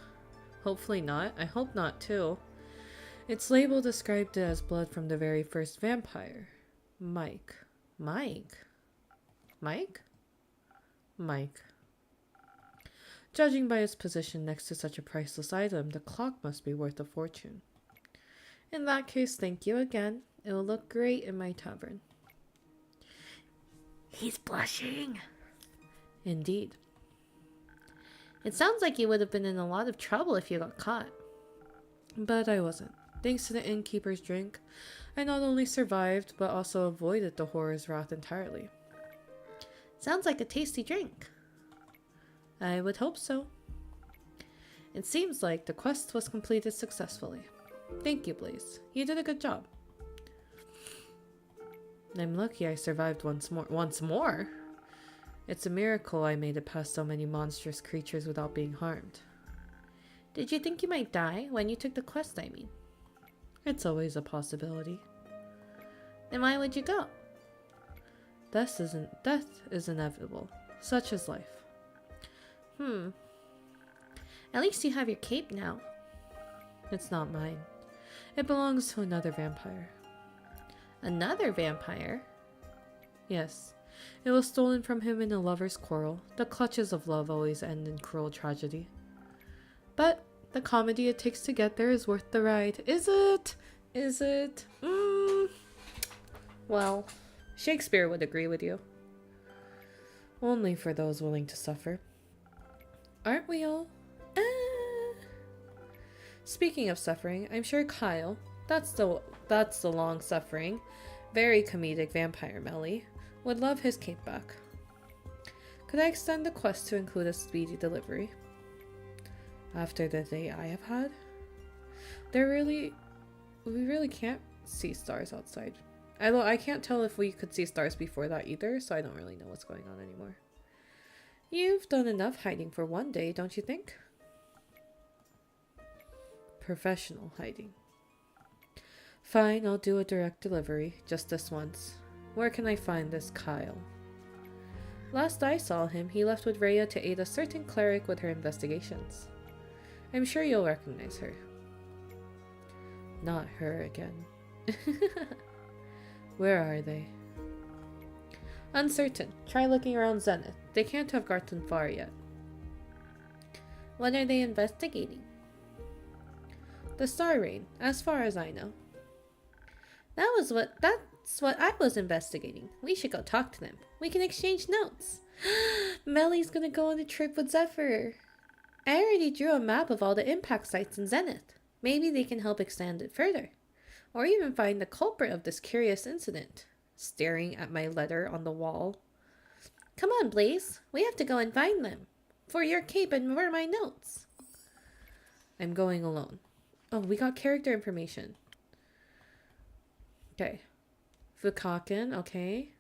Hopefully not. I hope not, too. Its label described it as blood from the very first vampire. Mike. Mike? Mike? Mike. Judging by its position next to such a priceless item, the clock must be worth a fortune. In that case, thank you again. It will look great in my tavern. He's blushing. Indeed. It sounds like you would have been in a lot of trouble if you got caught. But I wasn't. Thanks to the innkeeper's drink, I not only survived, but also avoided the horror's wrath entirely. Sounds like a tasty drink. I would hope so. It seems like the quest was completed successfully. Thank you, Blaze. You did a good job. I'm lucky I survived once more. Once more? It's a miracle I made it past so many monstrous creatures without being harmed. Did you think you might die when you took the quest, I mean? It's always a possibility. Then why would you go? Death is inevitable. Such is life. At least you have your cape now. It's not mine. It belongs to another vampire. Another vampire? Yes. It was stolen from him in a lover's quarrel. The clutches of love always end in cruel tragedy. But the comedy it takes to get there is worth the ride. Is it? Is it? Well, Shakespeare would agree with you. Only for those willing to suffer. Aren't we all? Speaking of suffering, I'm sure Kyle, that's the long-suffering, very comedic vampire Melly, would love his cape back. Could I extend the quest to include a speedy delivery? After the day I have had? We really can't see stars outside. I can't tell if we could see stars before that either, so I don't really know what's going on anymore. You've done enough hiding for one day, don't you think? Professional hiding. Fine, I'll do a direct delivery, just this once. Where can I find this Kyle? Last I saw him, he left with Rhea to aid a certain cleric with her investigations. I'm sure you'll recognize her. Not her again. Where are they? Uncertain. Try looking around Zenith. They can't have gotten far yet. What are they investigating? The Star Rain, as far as I know. That's what I was investigating. We should go talk to them. We can exchange notes. Melly's gonna go on a trip with Zephyr. I already drew a map of all the impact sites in Zenith. Maybe they can help expand it further. Or even find the culprit of this curious incident. Staring at my letter on the wall. Come on, Blaze. We have to go and find them. For your cape and for my notes. I'm going alone. Oh, we got character information. Okay. Fukaken, okay.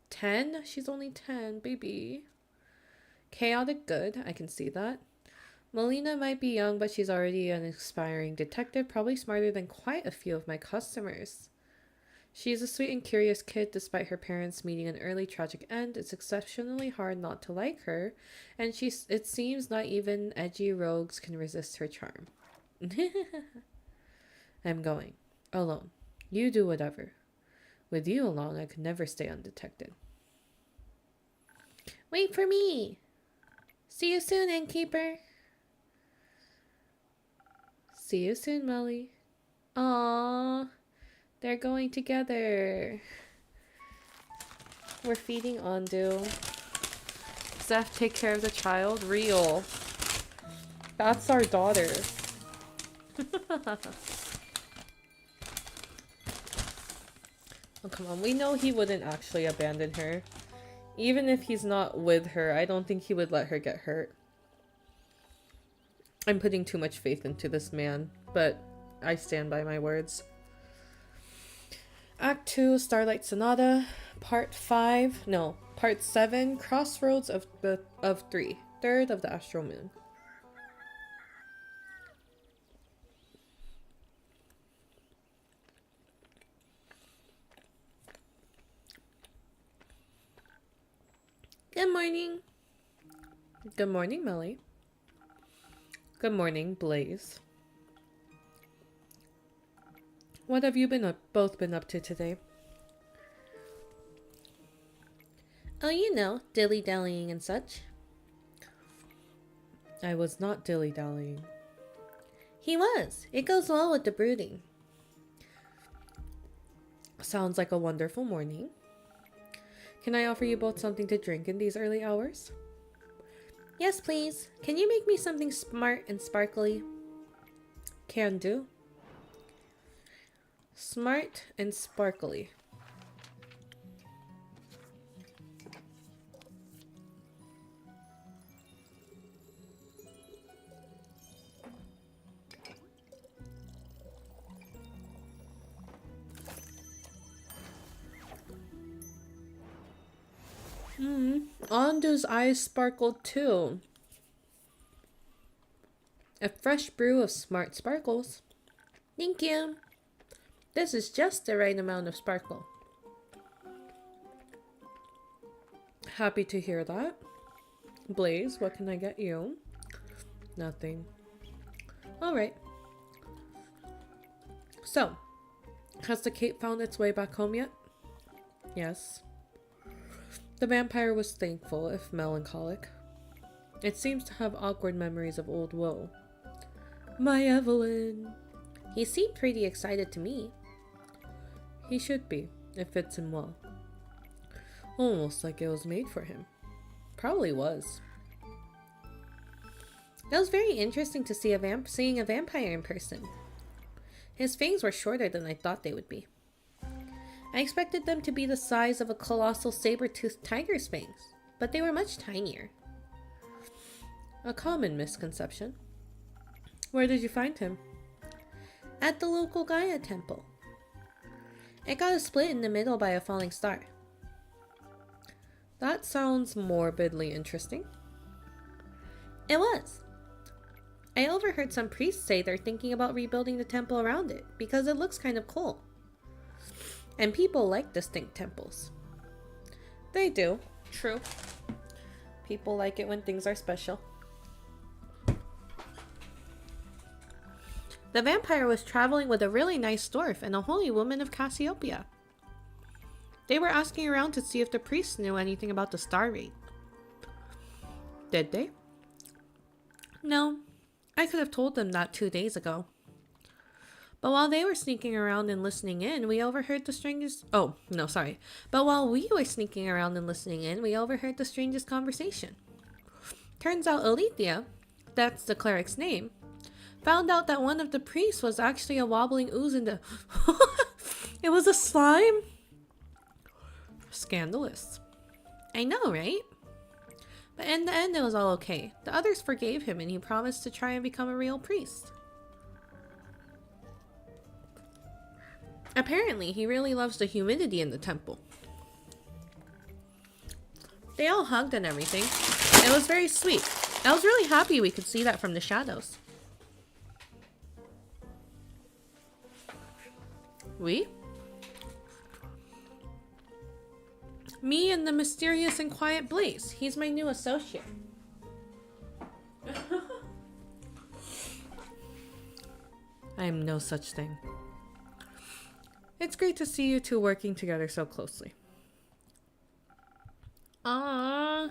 10? She's only 10, baby. Chaotic good, I can see that. Melina might be young, but she's already an aspiring detective, probably smarter than quite a few of my customers. She's a sweet and curious kid, despite her parents meeting an early tragic end. It's exceptionally hard not to like her, and it seems not even edgy rogues can resist her charm. I'm going. Alone. You do whatever. With you along, I could never stay undetected. Wait for me! See you soon, Innkeeper! See you soon, Melly. Aww. They're going together. We're feeding Ondu. Zeph, take care of the child. Real. That's our daughter. Oh, come on. We know he wouldn't actually abandon her. Even if he's not with her, I don't think he would let her get hurt. I'm putting too much faith into this man, but I stand by my words. Act 2, Starlight Sonata, Part 7, Crossroads of 3, Third of the Astral Moon. Good morning. Good morning, Melly. Good morning, Blaze. What have you both been up to today? Oh, you know, dilly-dallying and such. I was not dilly-dallying. He was. It goes well with the brooding. Sounds like a wonderful morning. Can I offer you both something to drink in these early hours? Yes, please. Can you make me something smart and sparkly? Can do. Smart and sparkly. Ondu's eyes sparkled too. A fresh brew of smart sparkles. Thank you. This is just the right amount of sparkle. Happy to hear that. Blaze, what can I get you? Nothing. Alright. So, has the cape found its way back home yet? Yes. The vampire was thankful, if melancholic. It seems to have awkward memories of old Will. My Evelyn. He seemed pretty excited to me. He should be. It fits him well. Almost like it was made for him. Probably was. It was very interesting to see seeing a vampire in person. His fangs were shorter than I thought they would be. I expected them to be the size of a colossal saber-toothed tiger's fangs, but they were much tinier. A common misconception. Where did you find him? At the local Gaia temple. It got a split in the middle by a falling star. That sounds morbidly interesting. It was. I overheard some priests say they're thinking about rebuilding the temple around it because it looks kind of cool. And people like distinct temples. They do. True. People like it when things are special. The vampire was traveling with a really nice dwarf and a holy woman of Cassiopeia. They were asking around to see if the priests knew anything about the star raid. Did they? No. I could have told them that 2 days ago. But while they were sneaking around and listening in, we overheard the strangest... Oh, no, sorry. But while we were sneaking around and listening in, we overheard the strangest conversation. Turns out Alethea, that's the cleric's name, found out that one of the priests was actually a wobbling ooze in the... It was a slime? Scandalous. I know, right? But in the end, it was all okay. The others forgave him and he promised to try and become a real priest. Apparently, he really loves the humidity in the temple. They all hugged and everything. It was very sweet. I was really happy we could see that from the shadows. We? Me and the mysterious and quiet Blaze. He's my new associate. I am no such thing. It's great to see you two working together so closely. Ah,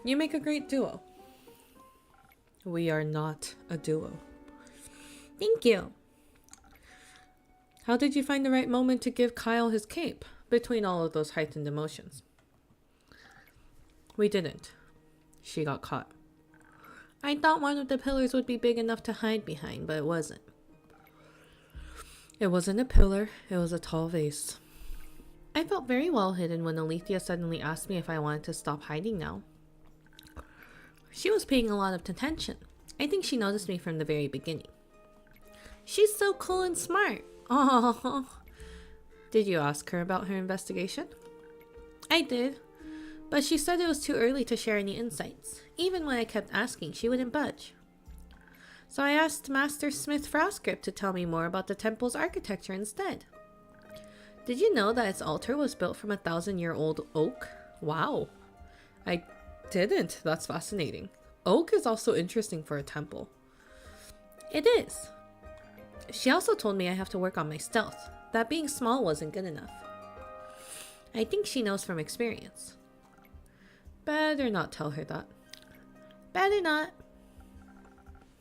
you make a great duo. We are not a duo. Thank you. How did you find the right moment to give Kyle his cape between all of those heightened emotions? We didn't. She got caught. I thought one of the pillars would be big enough to hide behind, but it wasn't. It wasn't a pillar, it was a tall vase. I felt very well hidden when Alethea suddenly asked me if I wanted to stop hiding now. She was paying a lot of attention. I think she noticed me from the very beginning. She's so cool and smart. Oh. Did you ask her about her investigation? I did, but she said it was too early to share any insights. Even when I kept asking, she wouldn't budge. So I asked Master Smith Frostgrip to tell me more about the temple's architecture instead. Did you know that its altar was built from 1,000-year-old oak? Wow. I didn't. That's fascinating. Oak is also interesting for a temple. It is. She also told me I have to work on my stealth, that being small wasn't good enough. I think she knows from experience. Better not tell her that. Better not.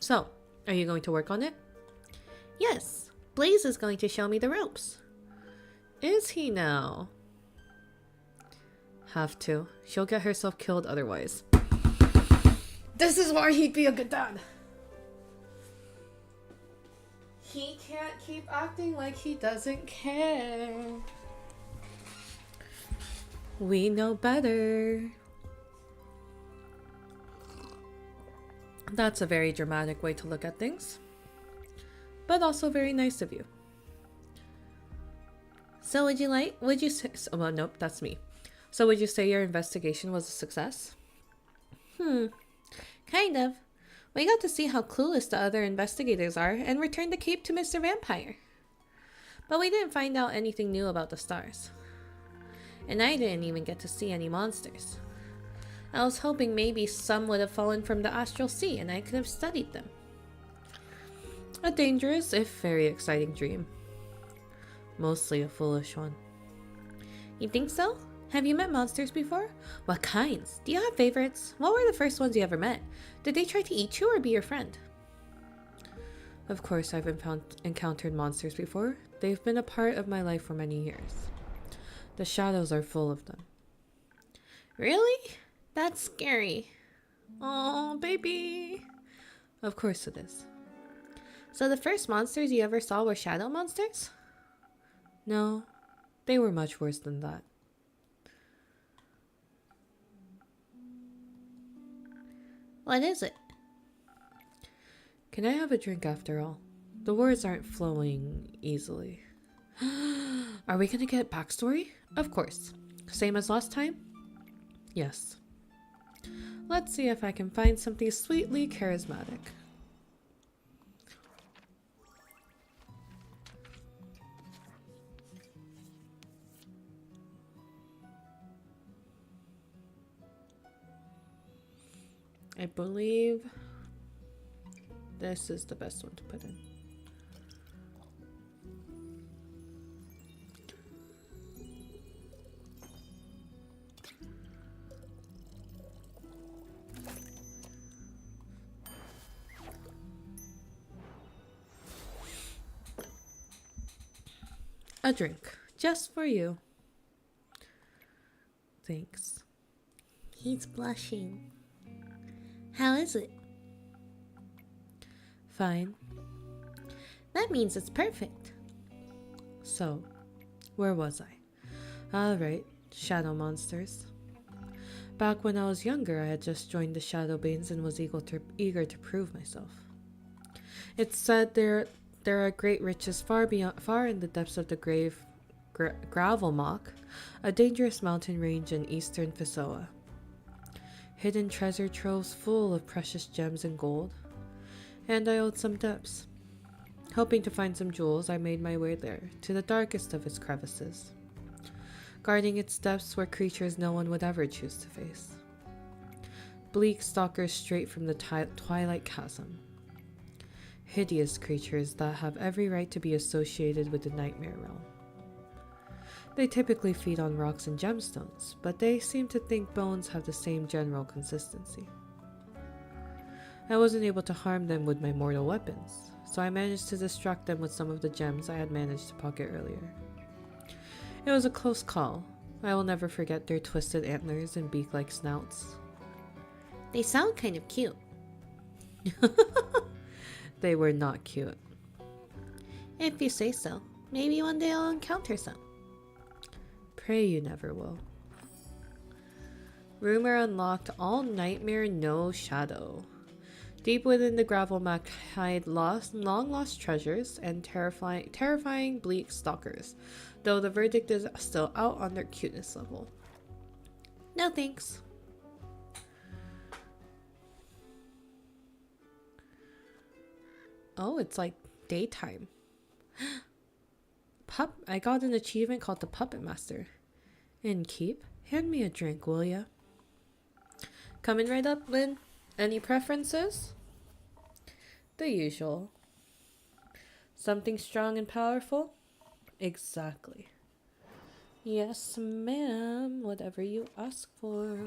So, are you going to work on it? Yes, Blaze is going to show me the ropes. Is he now? Have to. She'll get herself killed otherwise. This is why he'd be a good dad. He can't keep acting like he doesn't care. We know better. That's a very dramatic way to look at things, but also very nice of you. So would you say, oh, well, nope, that's me. So would you say your investigation was a success? Kind of. We got to see how clueless the other investigators are and returned the cape to Mr. Vampire. But we didn't find out anything new about the stars. And I didn't even get to see any monsters. I was hoping maybe some would have fallen from the astral sea and I could have studied them. A dangerous, if very exciting dream. Mostly a foolish one. You think so? Have you met monsters before? What kinds? Do you have favorites? What were the first ones you ever met? Did they try to eat you or be your friend? Of course, I've encountered monsters before. They've been a part of my life for many years. The shadows are full of them. Really? That's scary. Oh, baby. Of course it is. So the first monsters you ever saw were shadow monsters? No, they were much worse than that. What is it? Can I have a drink after all? The words aren't flowing easily. Are we gonna get backstory? Of course. Same as last time? Yes. Let's see if I can find something sweetly charismatic. I believe this is the best one to put in. A drink, just for you. Thanks. He's blushing. How is it? Fine. That means it's perfect. So, where was I? Alright, shadow monsters. Back when I was younger, I had just joined the Shadow Banes and was eager to prove myself. It's said there are great riches far in the depths of the Gravelmock, a dangerous mountain range in eastern Fisoa. Hidden treasure troves full of precious gems and gold, and I owed some debts. Hoping to find some jewels, I made my way there, to the darkest of its crevices. Guarding its depths were creatures no one would ever choose to face. Bleak stalkers straight from the Twilight Chasm. Hideous creatures that have every right to be associated with the Nightmare Realm. They typically feed on rocks and gemstones, but they seem to think bones have the same general consistency. I wasn't able to harm them with my mortal weapons, so I managed to distract them with some of the gems I had managed to pocket earlier. It was a close call. I will never forget their twisted antlers and beak-like snouts. They sound kind of cute. They were not cute. If you say so, maybe one day I'll encounter some. Pray you never will. Rumor unlocked, all nightmare, no shadow. Deep within the Gravelmock hide long-lost treasures and terrifying bleak stalkers, though the verdict is still out on their cuteness level. No thanks. Oh, it's like daytime. I got an achievement called the Puppet Master. And keep, hand me a drink, will ya? Coming right up, Lynn. Any preferences? The usual. Something strong and powerful? Exactly. Yes, ma'am. Whatever you ask for.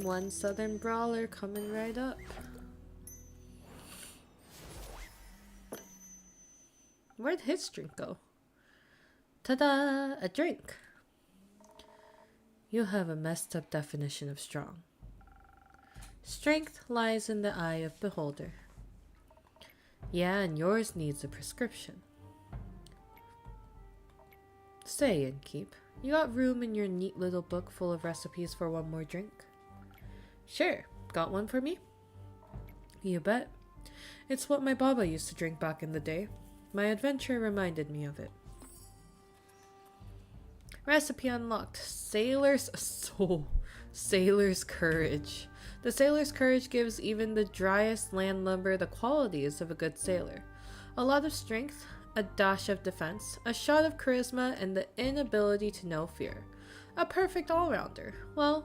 One southern brawler coming right up. Where'd his drink go? Ta-da! A drink! You have a messed up definition of strong. Strength lies in the eye of beholder. Yeah, and yours needs a prescription. Stay and keep. You got room in your neat little book full of recipes for one more drink? Sure. Got one for me? You bet. It's what my baba used to drink back in the day. My adventure reminded me of it. Recipe unlocked. Sailor's courage. The sailor's courage gives even the driest land lumber the qualities of a good sailor. A lot of strength, a dash of defense, a shot of charisma, and the inability to know fear. A perfect all-rounder. Well,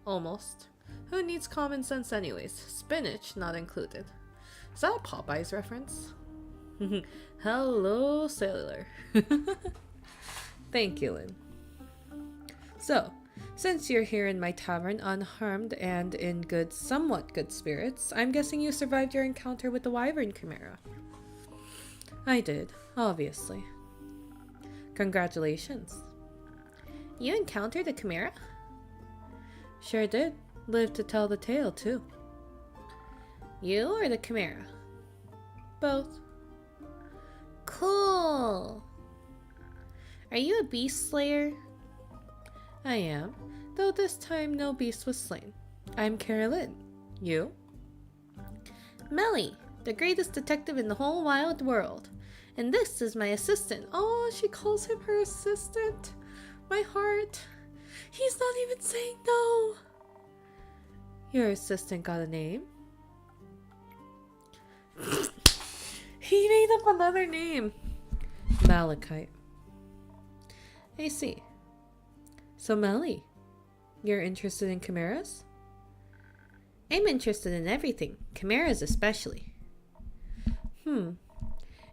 almost. Who needs common sense anyways? Spinach not included. Is that a Popeyes reference? Hello, sailor. Thank you, Lynn. So, since you're here in my tavern unharmed and in somewhat good spirits, I'm guessing you survived your encounter with the wyvern chimera. I did, obviously. Congratulations. You encountered a chimera? Sure did. Lived to tell the tale, too. You or the chimera? Both. Cool. Are you a beast slayer? I am, though this time no beast was slain. I'm Carolyn. You? Melly, the greatest detective in the whole wild world. And this is my assistant. Oh, she calls him her assistant. My heart. He's not even saying no. Your assistant got a name? He made up another name. Malachite. I see. So Melly, you're interested in chimeras? I'm interested in everything, chimeras especially.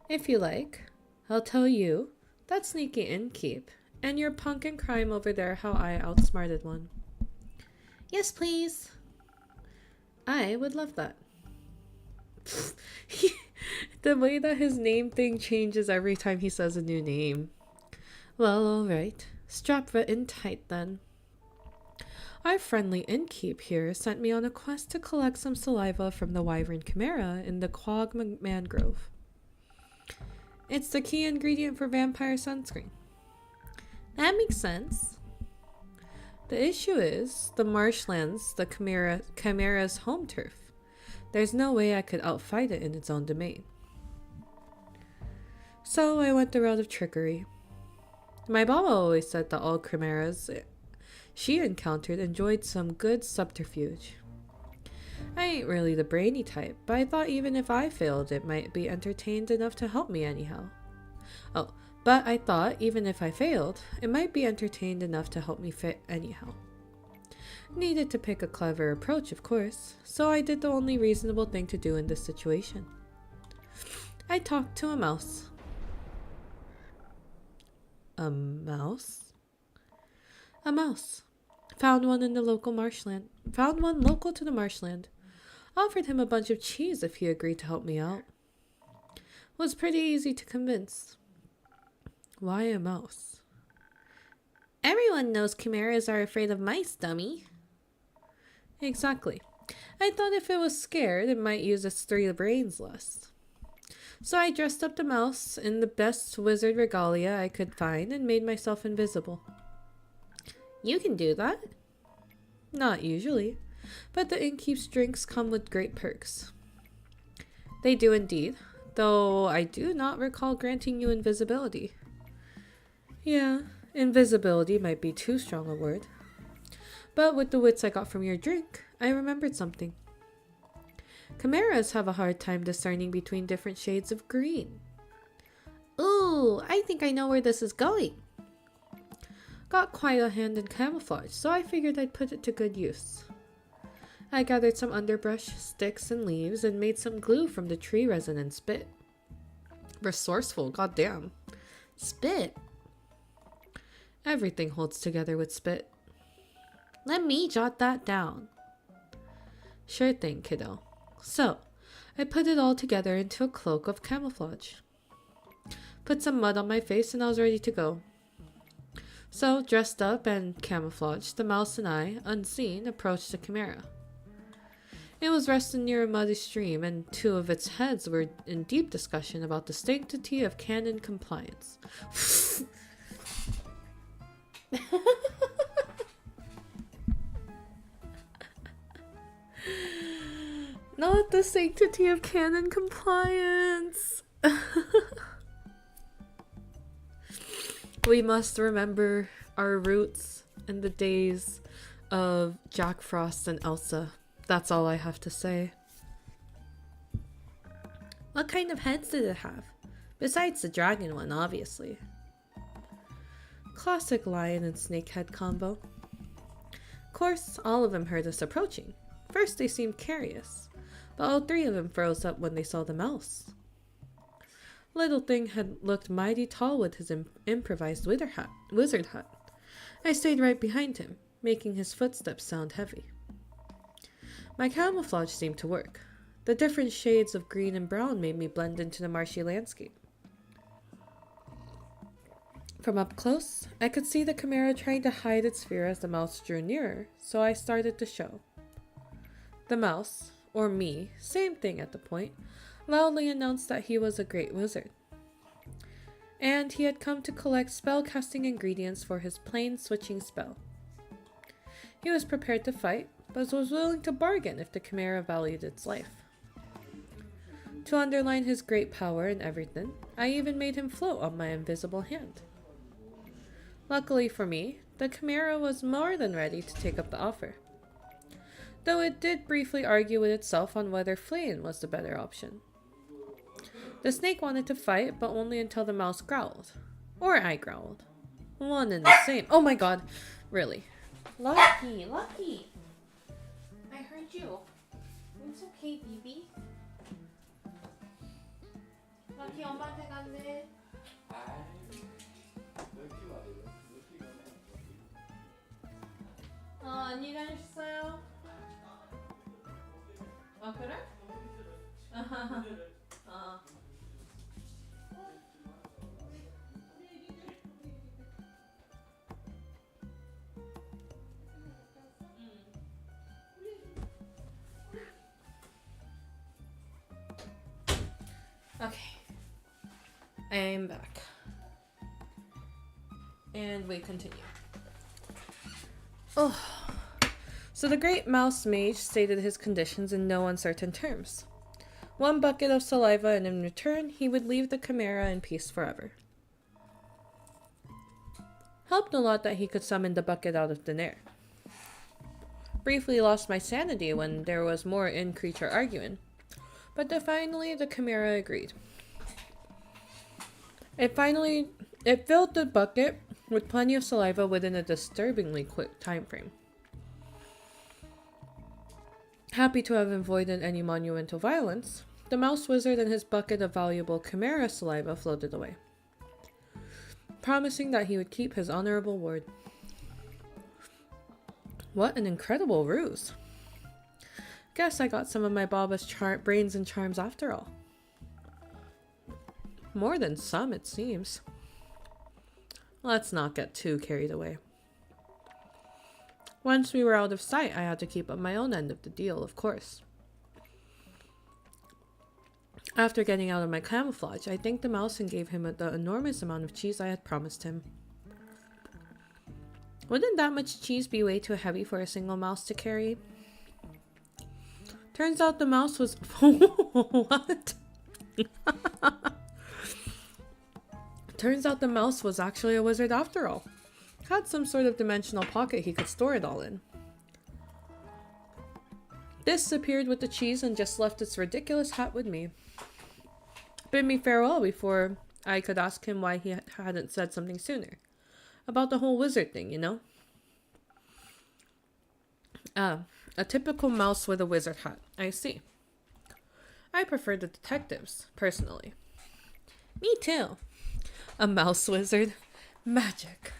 If you like, I'll tell you that sneaky innkeep and your punk and crime over there how I outsmarted one. Yes, please. I would love that. The way that his name thing changes every time he says a new name. Well, alright. Strap it in tight then. Our friendly innkeep here sent me on a quest to collect some saliva from the wyvern chimera in the Quag mangrove. It's the key ingredient for vampire sunscreen. That makes sense. The issue is, the marshlands, the chimera's home turf. There's no way I could outfight it in its own domain. So I went the route of trickery. My mama always said that all chimeras she encountered enjoyed some good subterfuge. I ain't really the brainy type, but I thought even if I failed, it might be entertained enough to help me anyhow. But I thought even if I failed, it might be entertained enough to help me fit anyhow. Needed to pick a clever approach, of course, so I did the only reasonable thing to do in this situation. I talked to a mouse. A mouse? A mouse. Found one in the local marshland. Found one local to the marshland. Offered him a bunch of cheese if he agreed to help me out. Was pretty easy to convince. Why a mouse? Everyone knows chimeras are afraid of mice, dummy. Exactly. I thought if it was scared, it might use its 3 brains less. So I dressed up the mouse in the best wizard regalia I could find and made myself invisible. You can do that? Not usually, but the innkeep's drinks come with great perks. They do indeed, though I do not recall granting you invisibility. Yeah, invisibility might be too strong a word. But with the wits I got from your drink, I remembered something. Chimeras have a hard time discerning between different shades of green. Ooh, I think I know where this is going. Got quite a hand in camouflage, so I figured I'd put it to good use. I gathered some underbrush, sticks, and leaves, and made some glue from the tree resin and spit. Resourceful, goddamn. Spit? Everything holds together with spit. Let me jot that down. Sure thing, kiddo. So, I put it all together into a cloak of camouflage. Put some mud on my face and I was ready to go. So, dressed up and camouflaged, the mouse and I, unseen, approached the chimera. It was resting near a muddy stream, and 2 of its heads were in deep discussion about the sanctity of canon compliance. Not the sanctity of canon compliance. We must remember our roots and the days of Jack Frost and Elsa. That's all I have to say. What kind of heads did it have? Besides the dragon one, obviously. Classic lion and snake head combo. Of course, all of them heard us approaching. First they seemed curious, but all three of them froze up when they saw the mouse. Little thing had looked mighty tall with his improvised wizard hat. I stayed right behind him, making his footsteps sound heavy. My camouflage seemed to work. The different shades of green and brown made me blend into the marshy landscape. From up close, I could see the chimera trying to hide its fear as the mouse drew nearer, so I started to show. The mouse, or me, same thing at the point, loudly announced that he was a great wizard. And he had come to collect spell-casting ingredients for his plane-switching spell. He was prepared to fight, but was willing to bargain if the chimera valued its life. To underline his great power and everything, I even made him float on my invisible hand. Luckily for me, the chimera was more than ready to take up the offer, though it did briefly argue with itself on whether fleeing was the better option. The snake wanted to fight, but only until the mouse growled. Or I growled. One and the same. Oh my god. Really. Lucky. I heard you. It's okay, baby. Lucky, 엄마한테 간대. 안녕히 다니셨어요? 아, 그래? Okay, I'm back, and we continue. Oh, so the great mouse mage stated his conditions in no uncertain terms. 1 bucket of saliva, and in return, he would leave the chimera in peace forever. Helped a lot that he could summon the bucket out of thin air. Briefly lost my sanity when there was more in-creature arguing, but finally the chimera agreed. It filled the bucket with plenty of saliva within a disturbingly quick time frame. Happy to have avoided any monumental violence, the mouse wizard and his bucket of valuable chimera saliva floated away, promising that he would keep his honorable word. What an incredible ruse. Guess I got some of my Baba's brains and charms after all. More than some, it seems. Let's not get too carried away. Once we were out of sight, I had to keep up my own end of the deal, of course. After getting out of my camouflage, I thanked the mouse and gave him the enormous amount of cheese I had promised him. Wouldn't that much cheese be way too heavy for a single mouse to carry? Turns out the mouse was... What? Turns out the mouse was actually a wizard after all. Had some sort of dimensional pocket he could store it all in. This appeared with the cheese and just left its ridiculous hat with me. Bid me farewell before I could ask him why he hadn't said something sooner. About the whole wizard thing, you know? A typical mouse with a wizard hat. I see. I prefer the detectives, personally. Me too. A mouse wizard. Magic.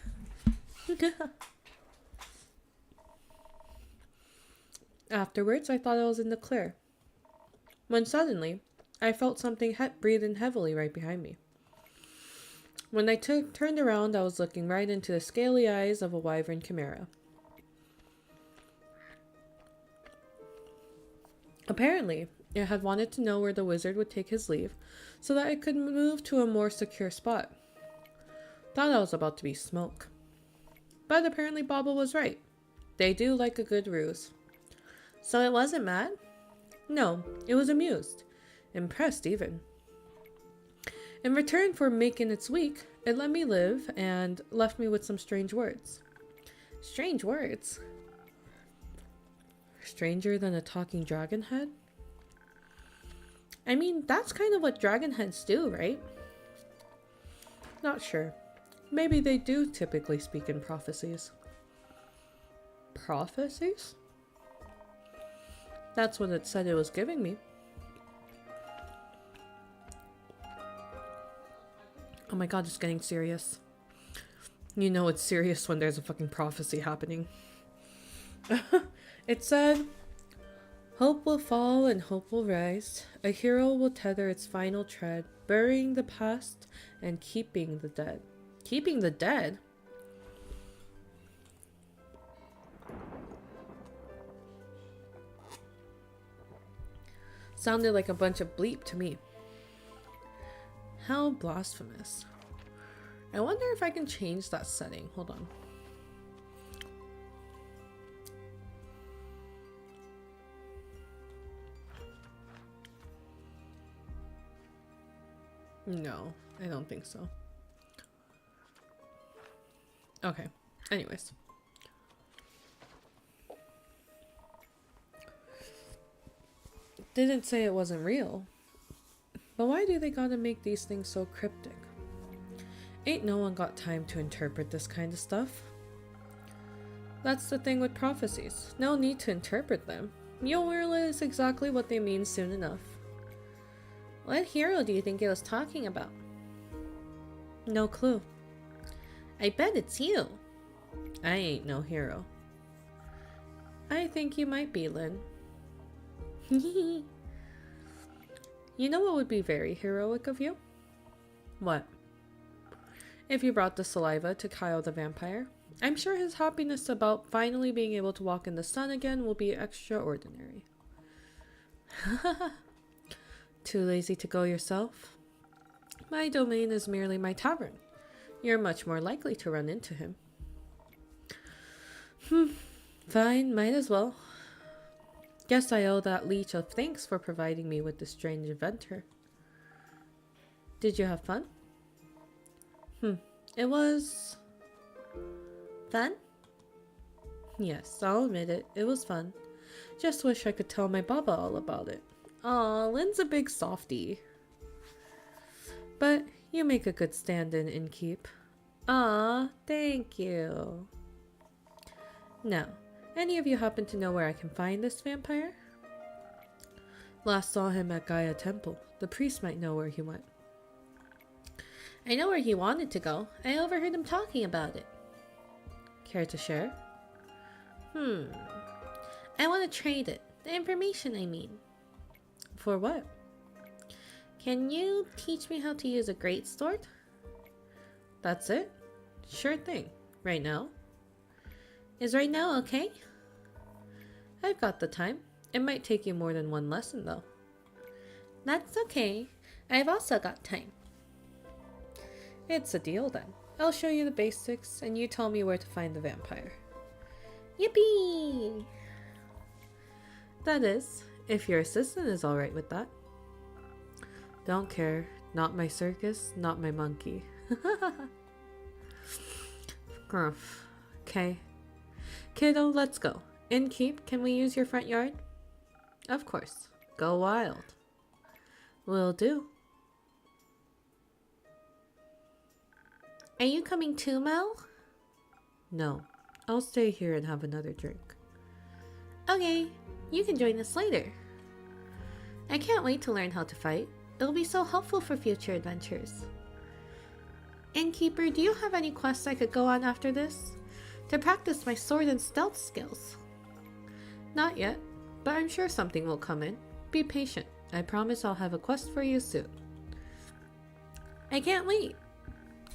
Afterwards, I thought I was in the clear, when suddenly, I felt something breathing heavily right behind me. When I turned around, I was looking right into the scaly eyes of a wyvern chimera. Apparently, it had wanted to know where the wizard would take his leave, so that it could move to a more secure spot. Thought I was about to be smoke. But apparently Baba was right. They do like a good ruse. So it wasn't mad? No, it was amused. Impressed even. In return for making its week, it let me live and left me with some strange words. Strange words? Stranger than a talking dragon head? I mean, that's kind of what dragon heads do, right? Not sure. Maybe they do typically speak in prophecies. Prophecies? That's what it said it was giving me. Oh my god, it's getting serious. You know it's serious when there's a fucking prophecy happening. It said, hope will fall and hope will rise. A hero will tether its final tread, burying the past and keeping the dead. Keeping the dead? Sounded like a bunch of bleep to me. How blasphemous. I wonder if I can change that setting. Hold on. No, I don't think so. Okay, anyways. Didn't say it wasn't real. But why do they gotta make these things so cryptic? Ain't no one got time to interpret this kind of stuff. That's the thing with prophecies. No need to interpret them. You'll realize exactly what they mean soon enough. What hero do you think it was talking about? No clue. I bet it's you. I ain't no hero. I think you might be, Lynn. You know what would be very heroic of you? What? If you brought the saliva to Kyle the vampire, I'm sure his happiness about finally being able to walk in the sun again will be extraordinary. Too lazy to go yourself? My domain is merely my tavern. You're much more likely to run into him. Fine, might as well. Guess I owe that leech of thanks for providing me with this strange adventure. Did you have fun? It was... fun? Yes, I'll admit it. It was fun. Just wish I could tell my Baba all about it. Aw, Lynn's a big softie. But you make a good stand-in, Innkeep. Aw, thank you. Now, any of you happen to know where I can find this vampire? Last saw him at Gaia Temple. The priest might know where he went. I know where he wanted to go. I overheard him talking about it. Care to share? I want to trade it. The information, I mean. For what? Can you teach me how to use a greatsword? That's it? Sure thing. Right now? Is right now okay? I've got the time. It might take you more than one lesson, though. That's okay. I've also got time. It's a deal, then. I'll show you the basics, and you tell me where to find the vampire. Yippee! That is, if your assistant is alright with that. Don't care. Not my circus, not my monkey. Gruff. Okay. Kiddo, let's go. Innkeep, can we use your front yard? Of course. Go wild. Will do. Are you coming too, Mel? No. I'll stay here and have another drink. Okay. You can join us later. I can't wait to learn how to fight. It'll be so helpful for future adventures. Innkeeper, do you have any quests I could go on after this? To practice my sword and stealth skills. Not yet, but I'm sure something will come in. Be patient. I promise I'll have a quest for you soon. I can't wait.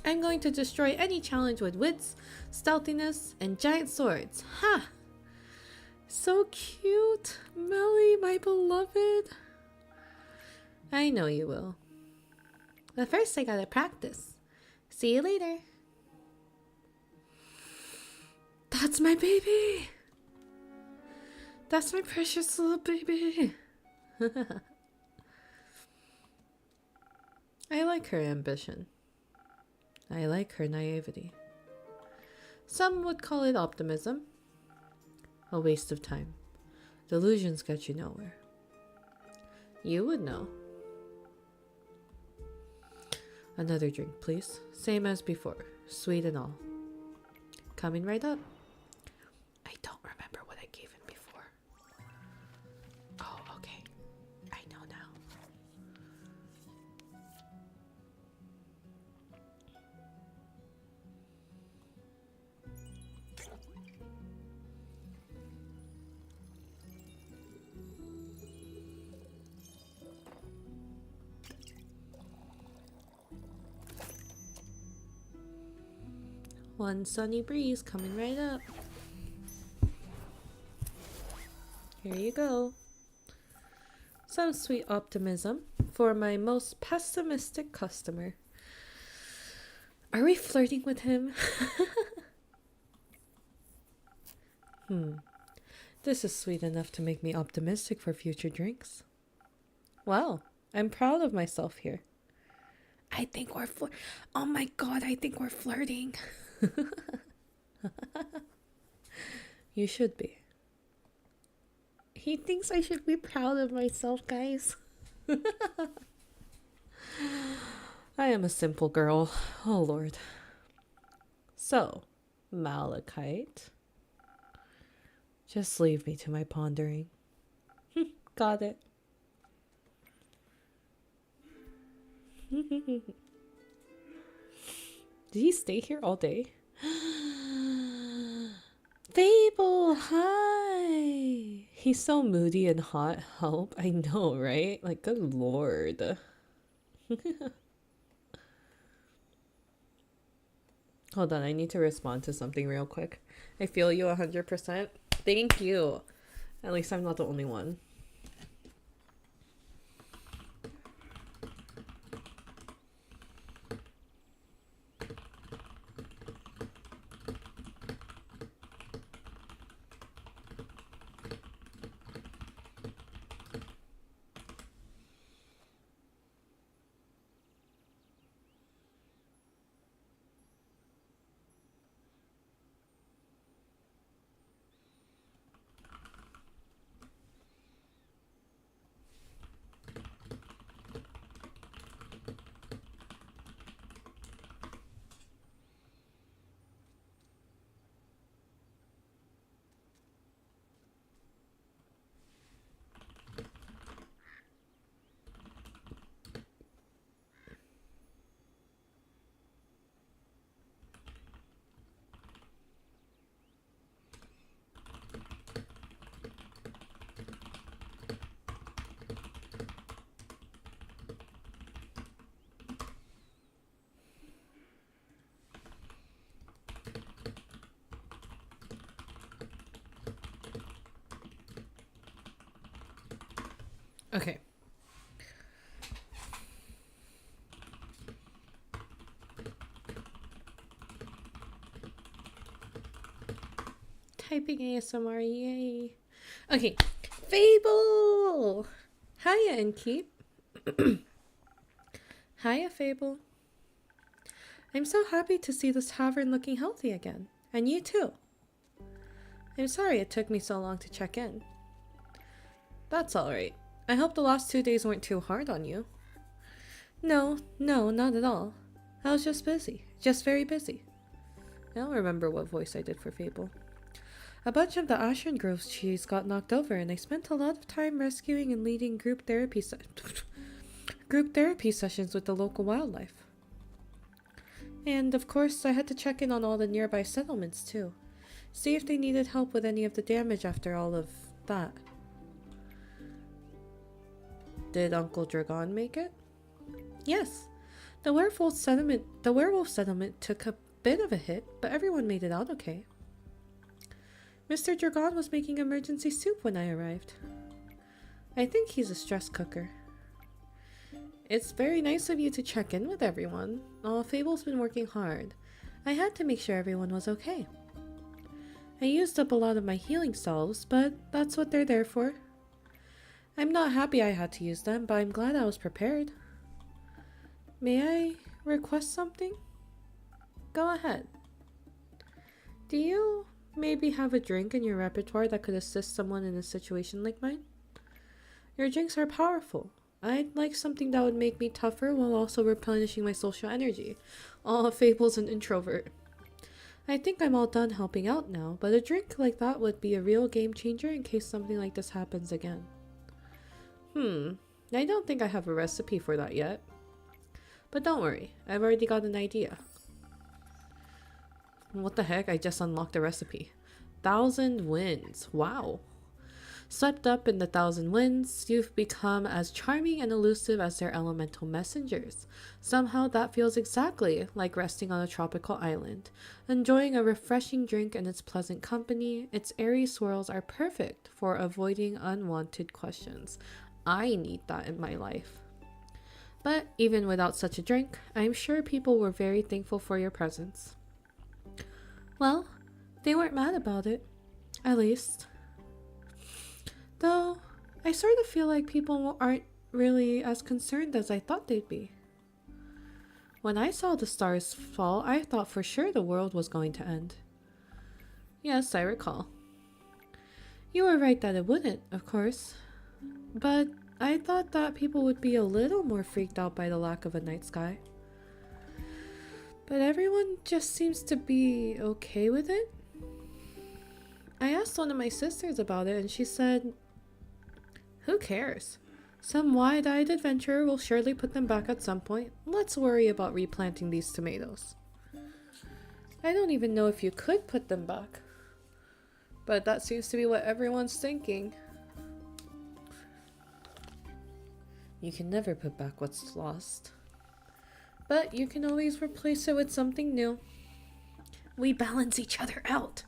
I'm going to destroy any challenge with wits, stealthiness, and giant swords. Ha! So cute. Melly, my beloved. I know you will. But first I gotta practice. See you later. That's my baby! That's my precious little baby! I like her ambition. I like her naivety. Some would call it optimism. A waste of time. Delusions get you nowhere. You would know. Another drink, please. Same as before. Sweet and all. Coming right up. I don't remember what I gave him before. Oh, okay. I know now. One sunny breeze coming right up. Here you go. Some sweet optimism for my most pessimistic customer. Are we flirting with him? This is sweet enough to make me optimistic for future drinks. Wow, I'm proud of myself here. I think we're oh my god, I think we're flirting. You should be. He thinks I should be proud of myself, guys. I am a simple girl. Oh lord. So, Malachite. Just leave me to my pondering. Got it. Did he stay here all day? Fable, hi! He's so moody and hot. Help, I know, right? Like, good lord. Hold on, I need to respond to something real quick. I feel you 100%. Thank you. At least I'm not the only one. Okay. Typing ASMR, yay. Okay. Fable! Hiya, Inkeep. Hiya, Fable. I'm so happy to see this tavern looking healthy again. And you too. I'm sorry it took me so long to check in. That's alright. I hope the last 2 days weren't too hard on you. No, not at all. I was just busy. Just very busy. I don't remember what voice I did for Fable. A bunch of the Arin Grove trees got knocked over, and I spent a lot of time rescuing and leading group therapy sessions with the local wildlife. And, of course, I had to check in on all the nearby settlements, too. See if they needed help with any of the damage after all of that. Did Uncle Dragon make it? Yes. The werewolf settlement took a bit of a hit, but everyone made it out okay. Mr. Dragon was making emergency soup when I arrived. I think he's a stress cooker. It's very nice of you to check in with everyone. Oh, Fable's been working hard. I had to make sure everyone was okay. I used up a lot of my healing salves, but that's what they're there for. I'm not happy I had to use them, but I'm glad I was prepared. May I request something? Go ahead. Do you maybe have a drink in your repertoire that could assist someone in a situation like mine? Your drinks are powerful. I'd like something that would make me tougher while also replenishing my social energy. Oh, Fable's an introvert. I think I'm all done helping out now, but a drink like that would be a real game changer in case something like this happens again. I don't think I have a recipe for that yet. But don't worry, I've already got an idea. What the heck? I just unlocked a recipe. 1,000 winds. Wow. Swept up in the 1,000 winds, you've become as charming and elusive as their elemental messengers. Somehow that feels exactly like resting on a tropical island. Enjoying a refreshing drink and its pleasant company, its airy swirls are perfect for avoiding unwanted questions. I need that in my life. But even without such a drink, I'm sure people were very thankful for your presence. Well, they weren't mad about it. At least. Though, I sort of feel like people aren't really as concerned as I thought they'd be. When I saw the stars fall, I thought for sure the world was going to end. Yes, I recall. You were right that it wouldn't, of course. But I thought that people would be a little more freaked out by the lack of a night sky. But everyone just seems to be okay with it. I asked one of my sisters about it and she said, "Who cares? Some wide-eyed adventurer will surely put them back at some point. Let's worry about replanting these tomatoes." I don't even know if you could put them back. But that seems to be what everyone's thinking. You can never put back what's lost. But you can always replace it with something new. We balance each other out.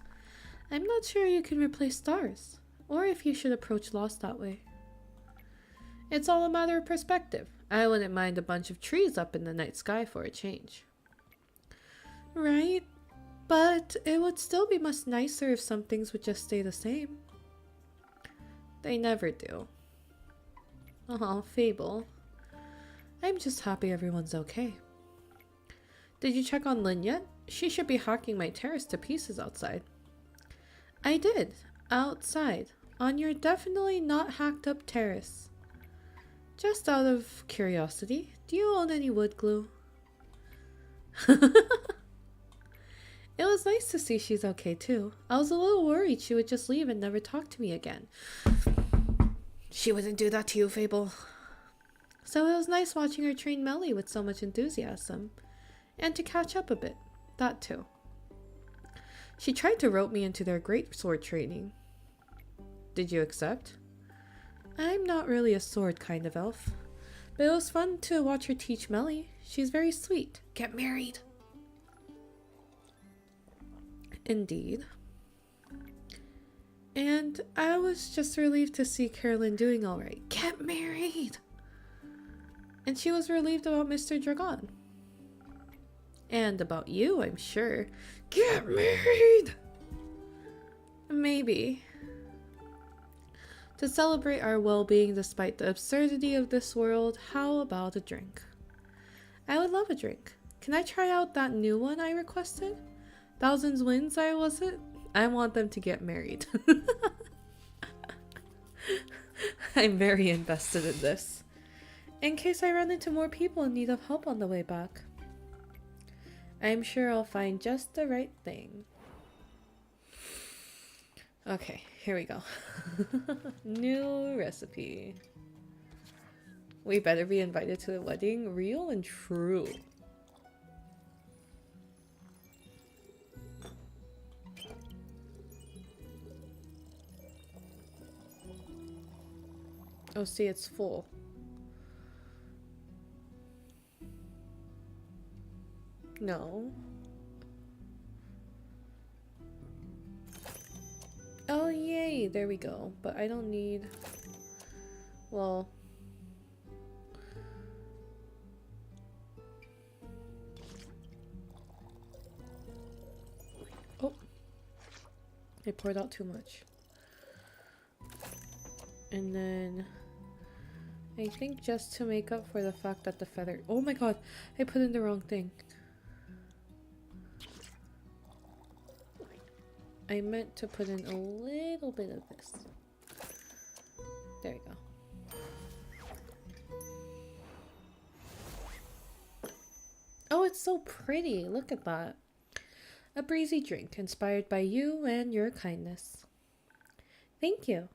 I'm not sure you can replace stars, or if you should approach loss that way. It's all a matter of perspective. I wouldn't mind a bunch of trees up in the night sky for a change. Right, but it would still be much nicer if some things would just stay the same. They never do. Oh, Fable. I'm just happy everyone's okay. Did you check on Lynn yet? She should be hacking my terrace to pieces outside. I did. Outside. On your definitely not hacked up terrace. Just out of curiosity, do you own any wood glue? It was nice to see she's okay too. I was a little worried she would just leave and never talk to me again. She wouldn't do that to you, Fable. So it was nice watching her train Melly with so much enthusiasm. And to catch up a bit. That too. She tried to rope me into their greatsword training. Did you accept? I'm not really a sword kind of elf. But it was fun to watch her teach Melly. She's very sweet. Get married. Indeed. And I was just relieved to see Carolyn doing alright. Get married! And she was relieved about Mr. Dragon. And about you, I'm sure. Get married! Maybe. To celebrate our well-being despite the absurdity of this world, how about a drink? I would love a drink. Can I try out that new one I requested? 1,000 Winds, was it? I want them to get married. I'm very invested in this. In case I run into more people in need of help on the way back. I'm sure I'll find just the right thing. Okay, here we go. New recipe. We better be invited to the wedding, real and true. Oh, see, it's full. No. Oh, yay! There we go. But I don't need... Well... Oh! I poured out too much. And then... I think just to make up for the fact that the feather... Oh my god, I put in the wrong thing. I meant to put in a little bit of this. There we go. Oh, it's so pretty. Look at that. A breezy drink inspired by you and your kindness. Thank you.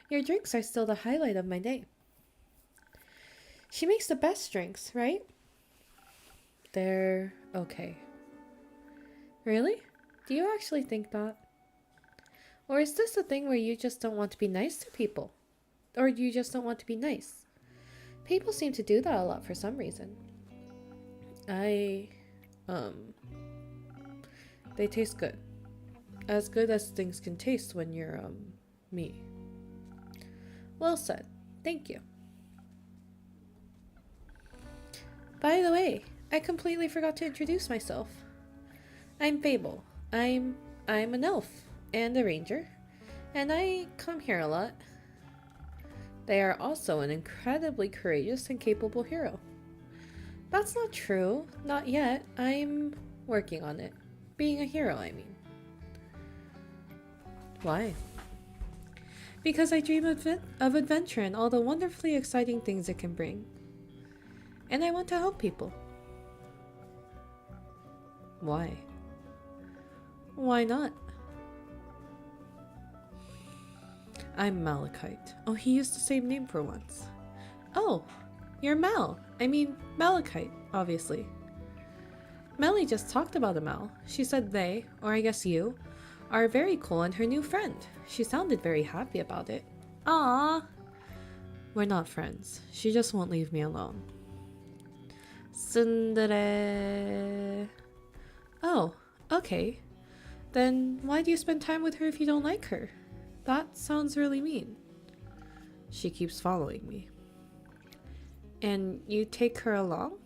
Your drinks are still the highlight of my day. She makes the best drinks, right? They're okay. Really? Do you actually think that? Or is this a thing where you just don't want to be nice to people? Or you just don't want to be nice? People seem to do that a lot for some reason. They taste good. As good as things can taste when you're, me. Well said. Thank you. By the way, I completely forgot to introduce myself. I'm Fable. I'm an elf and a ranger, and I come here a lot. They are also an incredibly courageous and capable hero. That's not true. Not yet. I'm working on it. Being a hero, I mean. Why? Because I dream of adventure and all the wonderfully exciting things it can bring. And I want to help people. Why? Why not? I'm Malachite. Oh, he used the same name for once. Oh, you're Mal. I mean, Malachite, obviously. Melly just talked about a Mal. She said they, or I guess you, are very cool and her new friend. She sounded very happy about it. Ah, we're not friends. She just won't leave me alone. Tsundere. Oh, okay. Then why do you spend time with her if you don't like her? That sounds really mean. She keeps following me. And you take her along?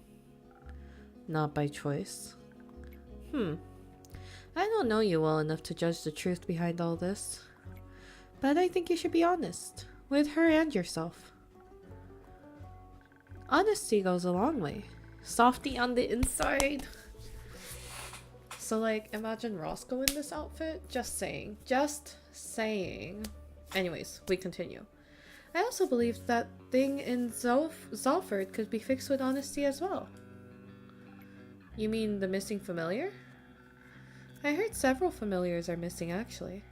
Not by choice. I don't know you well enough to judge the truth behind all this. But I think you should be honest. With her and yourself. Honesty goes a long way. Softy on the inside. So like, imagine Roscoe in this outfit? Just saying. Just saying. Anyways, we continue. I also believe that thing in Zalford could be fixed with honesty as well. You mean the missing familiar? I heard several familiars are missing actually.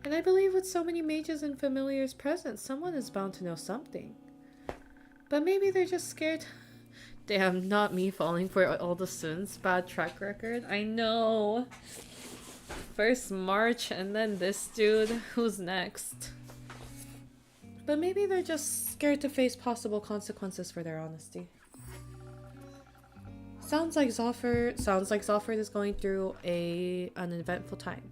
And I believe with so many mages and familiars present, someone is bound to know something. But maybe they're just scared. Damn, not me falling for all the sins. Bad track record. I know. First March and then this dude. Who's next? But maybe they're just scared to face possible consequences for their honesty. Sounds like Zalford is going through an eventful time.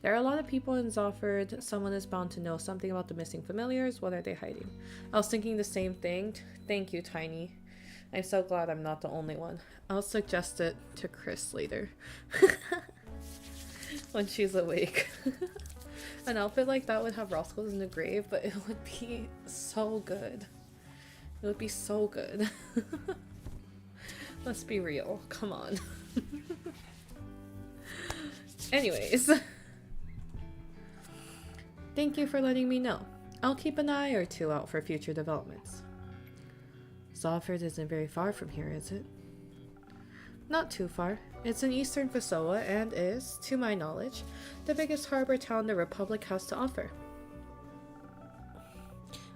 There are a lot of people in Zalford. Someone is bound to know something about the missing familiars. What are they hiding? I was thinking the same thing. Thank you, Tiny. I'm so glad I'm not the only one. I'll suggest it to Chris later. When she's awake. An outfit like that would have Roscoe's in the grave, but it would be so good. It would be so good. Let's be real. Come on. Anyways. Thank you for letting me know. I'll keep an eye or two out for future developments. Zalford isn't very far from here, is it? Not too far. It's in eastern Vasoa and is, to my knowledge, the biggest harbor town the Republic has to offer.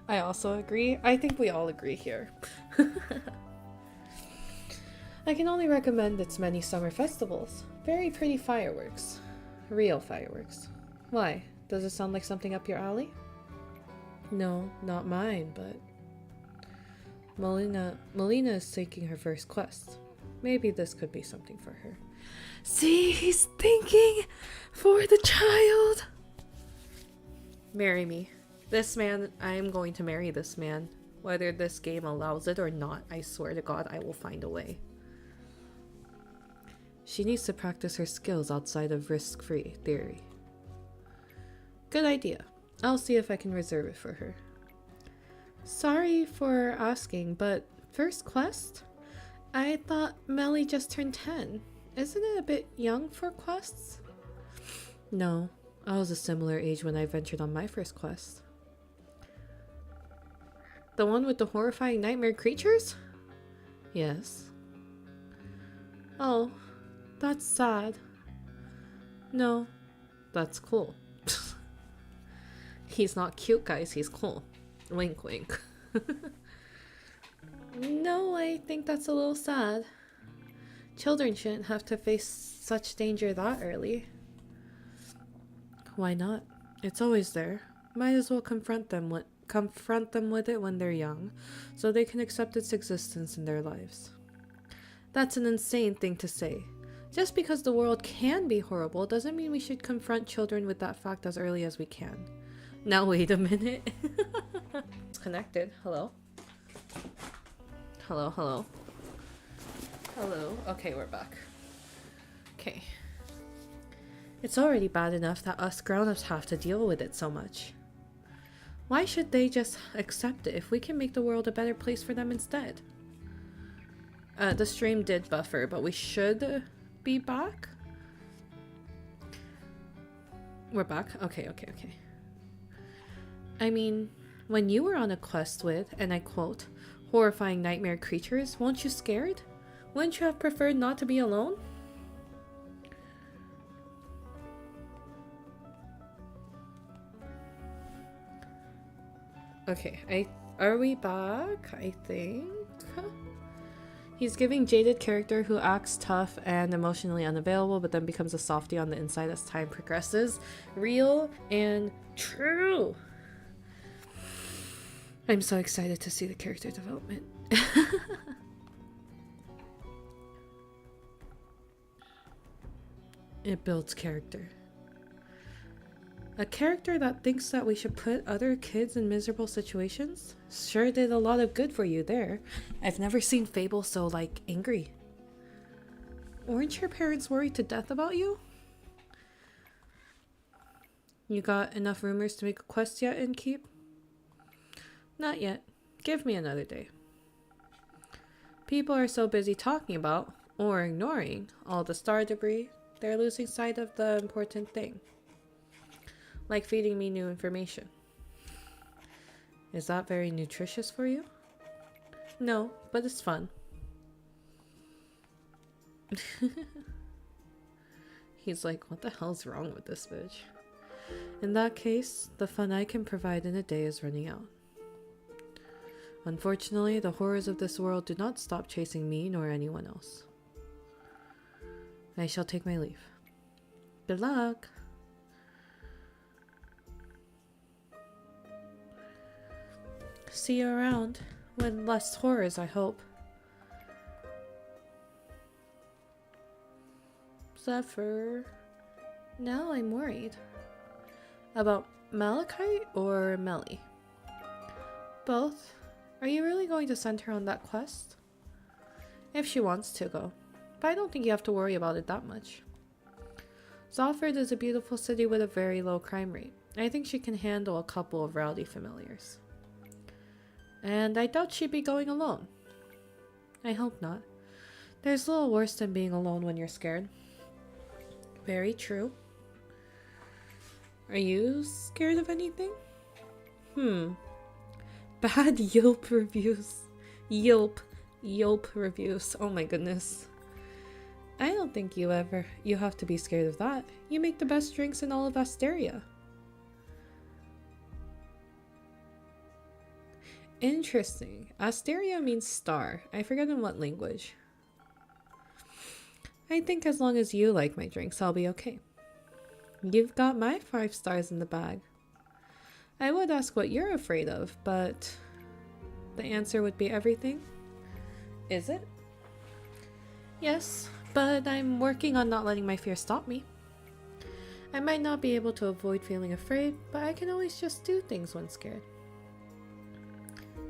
I also agree. I think we all agree here. I can only recommend its many summer festivals. Very pretty fireworks. Real fireworks. Why? Does it sound like something up your alley? No, not mine, but... Melina is taking her first quest. Maybe this could be something for her. See, he's thinking for the child. Marry me. This man, I am going to marry this man. Whether this game allows it or not, I swear to God, I will find a way. She needs to practice her skills outside of risk-free theory. Good idea. I'll see if I can reserve it for her. Sorry for asking, but first quest? I thought Melly just turned 10. Isn't it a bit young for quests? No, I was a similar age when I ventured on my first quest. The one with the horrifying nightmare creatures? Yes. Oh, that's sad. No, that's cool. He's not cute, guys, he's cool. Wink, wink. No, I think that's a little sad. Children shouldn't have to face such danger that early. Why not? It's always there. Might as well confront them with it when they're young, so they can accept its existence in their lives. That's an insane thing to say. Just because the world can be horrible doesn't mean we should confront children with that fact as early as we can. Now wait a minute. It's connected. Hello? Hello, hello. Hello. Okay, we're back. Okay. It's already bad enough that us grown-ups have to deal with it so much. Why should they just accept it if we can make the world a better place for them instead? The stream did buffer, but we should be back? We're back? Okay. I mean, when you were on a quest with, and I quote, horrifying nightmare creatures, weren't you scared? Wouldn't you have preferred not to be alone? Okay, are we back? I think. He's giving jaded character who acts tough and emotionally unavailable, but then becomes a softie on the inside as time progresses. Real and true. I'm so excited to see the character development. It builds character. A character that thinks that we should put other kids in miserable situations? Sure did a lot of good for you there. I've never seen Fable so, angry. Weren't your parents worried to death about you? You got enough rumors to make a quest yet, Innkeep? Not yet. Give me another day. People are so busy talking about, or ignoring, all the star debris, they're losing sight of the important thing. Like feeding me new information. Is that very nutritious for you? No, but it's fun. He's like, what the hell's wrong with this bitch? In that case, the fun I can provide in a day is running out. Unfortunately, the horrors of this world do not stop chasing me nor anyone else. I shall take my leave. Good luck! See you around, with less horrors, I hope. Zephyr. Now I'm worried. About Malachite or Melly? Both. Are you really going to send her on that quest? If she wants to go. But I don't think you have to worry about it that much. Zofford is a beautiful city with a very low crime rate. I think she can handle a couple of rowdy familiars. And I doubt she'd be going alone. I hope not. There's little worse than being alone when you're scared. Very true. Are you scared of anything? Bad Yelp reviews. Yelp reviews. Oh my goodness. I don't think you have to be scared of that. You make the best drinks in all of Asteria. Interesting. Asteria means star. I forget in what language. I think as long as you like my drinks, I'll be okay. You've got my 5 stars in the bag. I would ask what you're afraid of, but the answer would be everything. Is it? Yes, but I'm working on not letting my fear stop me. I might not be able to avoid feeling afraid, but I can always just do things when scared.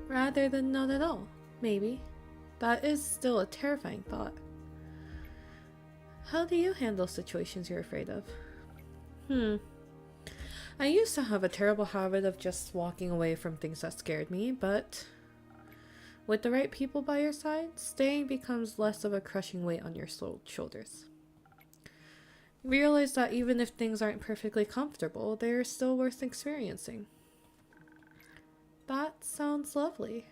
Rather than not at all, maybe. That is still a terrifying thought. How do you handle situations you're afraid of? I used to have a terrible habit of just walking away from things that scared me, but with the right people by your side, staying becomes less of a crushing weight on your shoulders. Realize that even if things aren't perfectly comfortable, they're still worth experiencing. That sounds lovely.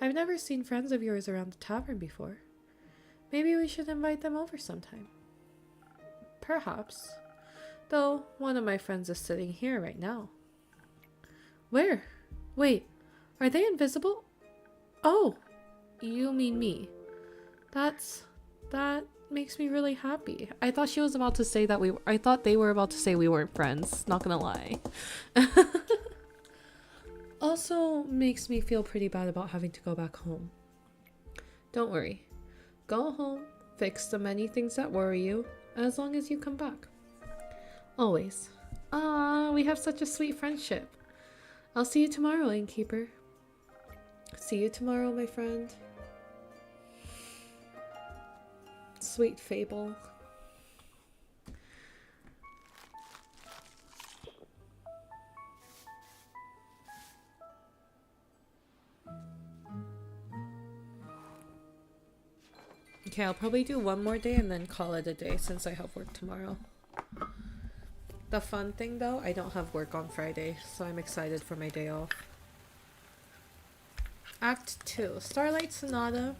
I've never seen friends of yours around the tavern before. Maybe we should invite them over sometime. Perhaps. Though one of my friends is sitting here right now. Where? Wait, are they invisible? Oh, you mean me. That makes me really happy. I thought she was about to say that I thought they were about to say we weren't friends, not gonna lie. Also makes me feel pretty bad about having to go back home. Don't worry. Go home, fix the many things that worry you, as long as you come back. Always. Ah, we have such a sweet friendship. I'll see you tomorrow, innkeeper. See you tomorrow, my friend. Sweet fable. Okay, I'll probably do one more day and then call it a day since I have work tomorrow. The fun thing though, I don't have work on Friday, so I'm excited for my day off. Act 2, Starlight Sonata,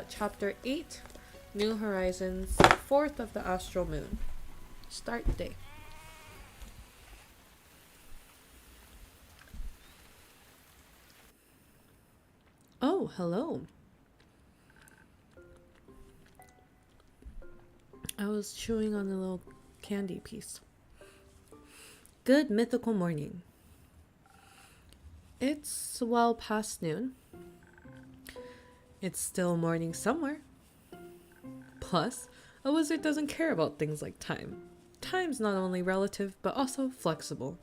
Chapter 8, New Horizons, 4th of the Astral Moon. Start day. Oh, hello. I was chewing on a little candy piece. Good mythical morning. It's well past noon. It's still morning somewhere. Plus, a wizard doesn't care about things like time. Time's not only relative, but also flexible.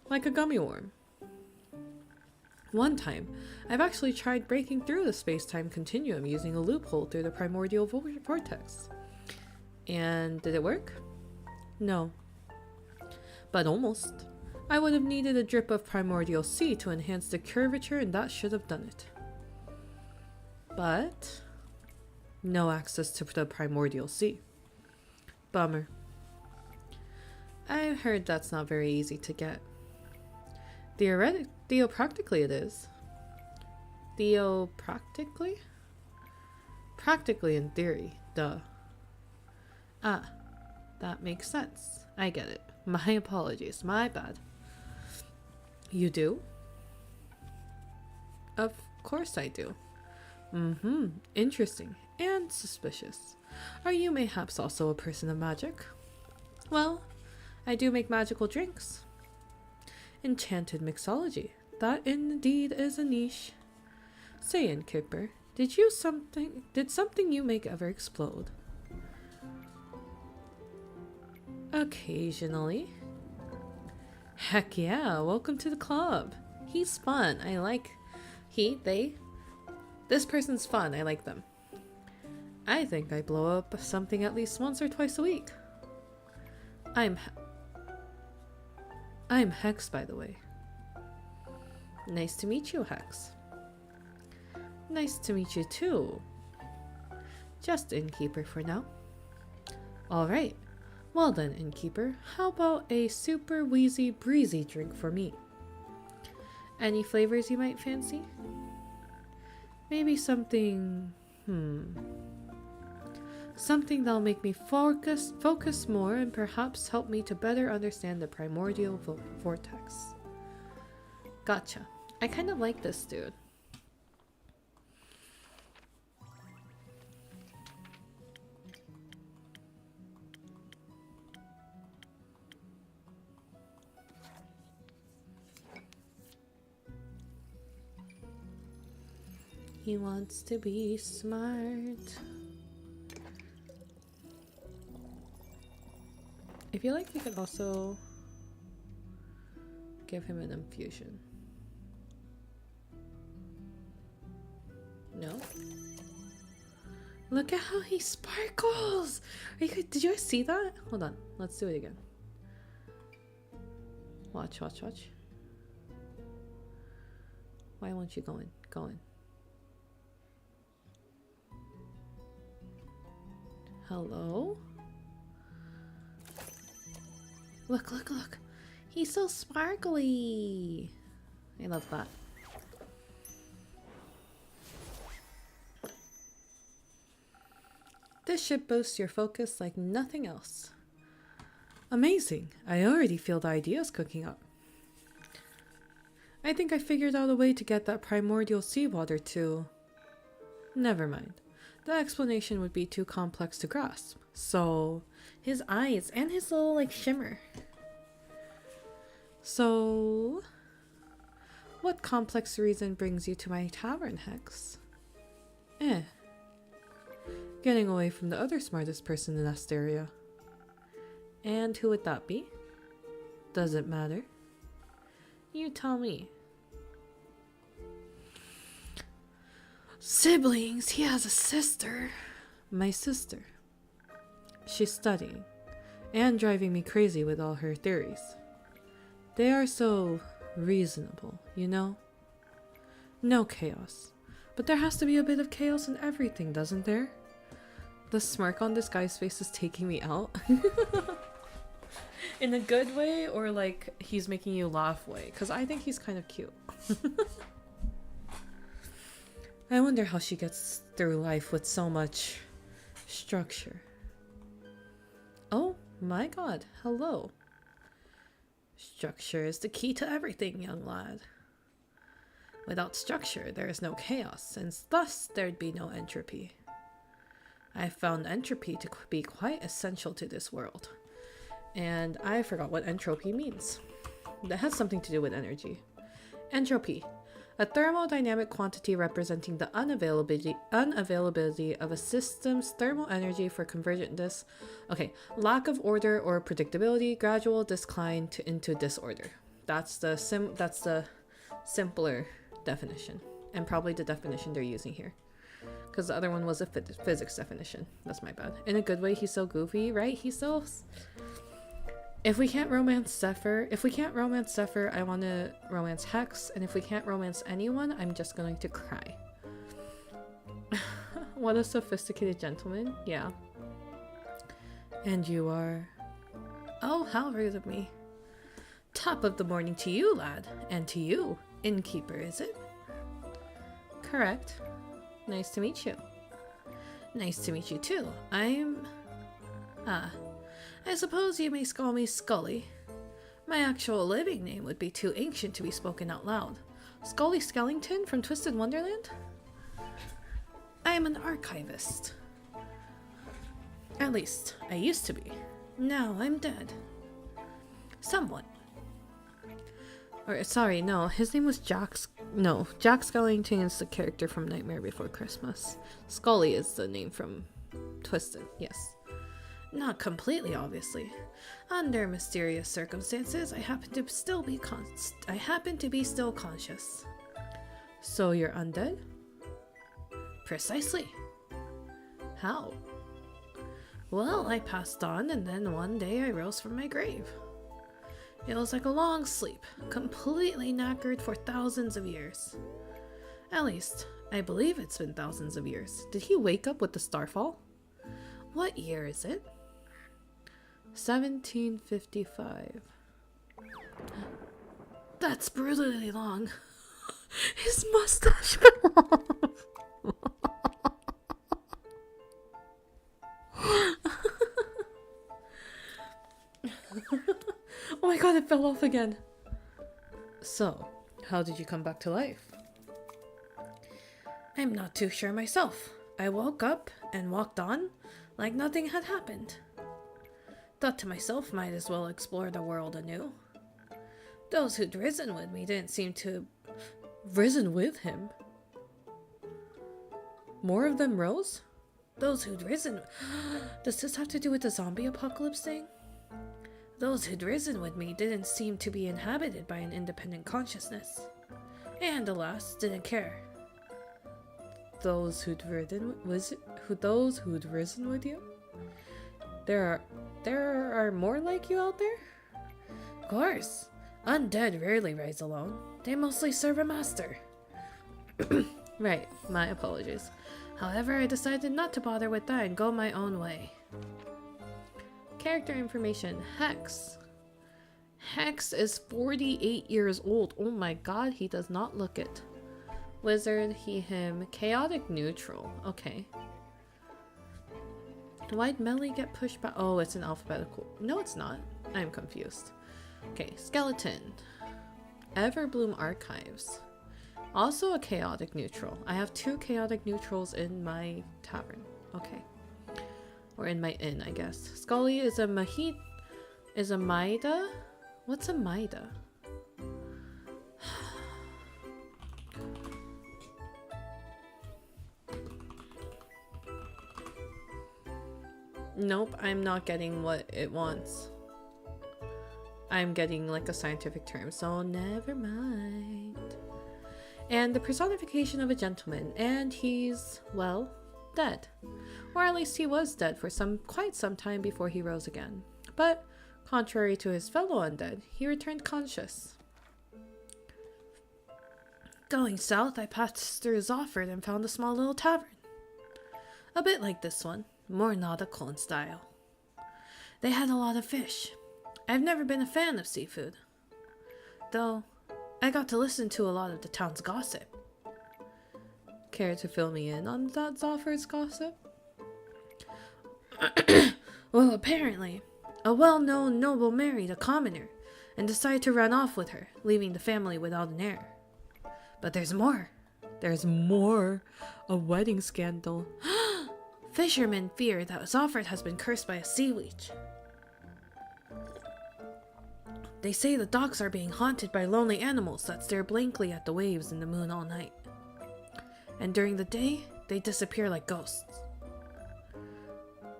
Like a gummy worm. One time, I've actually tried breaking through the space-time continuum using a loophole through the primordial vortex. And did it work? No. But almost. I would have needed a drip of primordial sea to enhance the curvature, and that should have done it. But no access to the primordial sea. Bummer. I've heard that's not very easy to get. Theopractically it is. Theopractically? Practically in theory, duh. Ah, that makes sense. I get it. My apologies, my bad. You do? Of course I do. Interesting and suspicious. Are you mayhaps also a person of magic? Well, I do make magical drinks. Enchanted mixology. That indeed is a niche. Say, innkeeper, did something you make ever explode? Occasionally. Heck yeah, welcome to the club. He's fun. This person's fun. I like them. I think I blow up something at least once or twice a week. I'm Hex, by the way. Nice to meet you, Hex. Nice to meet you too. Just innkeeper for now. Alright. Well then, innkeeper, how about a super wheezy breezy drink for me? Any flavors you might fancy? Maybe something... Something that'll make me focus more and perhaps help me to better understand the primordial vortex. Gotcha. I kind of like this dude. He wants to be smart. I feel like we could also give him an infusion. No? Look at how he sparkles! Did you guys see that? Hold on, let's do it again. Watch, watch, watch. Why won't you go in? Go in. Hello? Look, look, look. He's so sparkly. I love that. This should boost your focus like nothing else. Amazing. I already feel the ideas cooking up. I think I figured out a way to get that primordial seawater to... Never mind. The explanation would be too complex to grasp. So, his eyes and his little, like, shimmer. So, what complex reason brings you to my tavern, Hex? Getting away from the other smartest person in Asteria. And who would that be? Does it matter? You tell me. Siblings, he has a sister. My sister. She's studying and driving me crazy with all her theories. They are so reasonable, you know? No chaos. But there has to be a bit of chaos in everything, doesn't there? The smirk on this guy's face is taking me out. In a good way, or like he's making you laugh way? Because I think he's kind of cute. I wonder how she gets through life with so much structure. Oh my god, hello. Structure is the key to everything, young lad. Without structure, there is no chaos, and thus there'd be no entropy. I found entropy to be quite essential to this world. And I forgot what entropy means. That has something to do with energy. Entropy. A thermodynamic quantity representing the unavailability of a system's thermal energy for convergentness. Okay, lack of order or predictability, gradual decline into disorder. That's the simpler definition, and probably the definition they're using here. Because the other one was a physics definition. That's my bad. In a good way, he's so goofy, right? He's so... If we can't romance Zephyr, I want to romance Hex, and if we can't romance anyone, I'm just going to cry. What a sophisticated gentleman. Yeah. And you are... Oh, how rude of me. Top of the morning to you, lad. And to you, innkeeper, is it? Correct. Nice to meet you. Nice to meet you too. I suppose you may call me Scully. My actual living name would be too ancient to be spoken out loud. Scully Skellington from Twisted Wonderland? I am an archivist. At least, I used to be. Now I'm dead. Somewhat. Or, sorry, no, his name was Jack Skellington is the character from Nightmare Before Christmas. Scully is the name from Twisted, yes. Not completely, obviously. Under mysterious circumstances, I happen to be still conscious. So you're undead? Precisely. How? Well, I passed on, and then one day I rose from my grave. It was like a long sleep, completely knackered for thousands of years. At least, I believe it's been thousands of years. Did he wake up with the starfall? What year is it? 1755. That's brutally long. His mustache fell off. Oh my god, it fell off again. So, how did you come back to life? I'm not too sure myself. I woke up and walked on like nothing had happened. Thought to myself, might as well explore the world anew. Those who'd risen with me didn't seem to... Risen with him? More of them rose? Those who'd risen... Does this have to do with the zombie apocalypse thing? Those who'd risen with me didn't seem to be inhabited by an independent consciousness. And alas, didn't care. Those who'd risen with you? There are more like you out there? Of course. Undead rarely rise alone. They mostly serve a master. Right, my apologies. However, I decided not to bother with that and go my own way. Character information. Hex. Hex is 48 years old. Oh my god, he does not look it. Wizard, he, him. Chaotic neutral. Okay. Why'd Melly get pushed back? Oh, it's an alphabetical. No, it's not. I'm confused. Okay, skeleton. Everbloom Archives. Also a chaotic neutral. I have 2 chaotic neutrals in my tavern. Okay. Or in my inn, I guess. Scully is a Maida? What's a Maida? Nope, I'm not getting what it wants. I'm getting like a scientific term, so never mind. And the personification of a gentleman, and he's, well, dead. Or at least he was dead for quite some time before he rose again. But, contrary to his fellow undead, he returned conscious. Going south, I passed through Zofford and found a small little tavern. A bit like this one, more nautical in style. They had a lot of fish. I've never been a fan of seafood. Though, I got to listen to a lot of the town's gossip. Care to fill me in on that Zofford's gossip? Well, apparently, a well-known noble married a commoner and decided to run off with her, leaving the family without an heir. But there's more. There's more. A wedding scandal. Fishermen fear that Zofford has been cursed by a sea witch. They say the docks are being haunted by lonely animals that stare blankly at the waves and the moon all night. And during the day, they disappear like ghosts.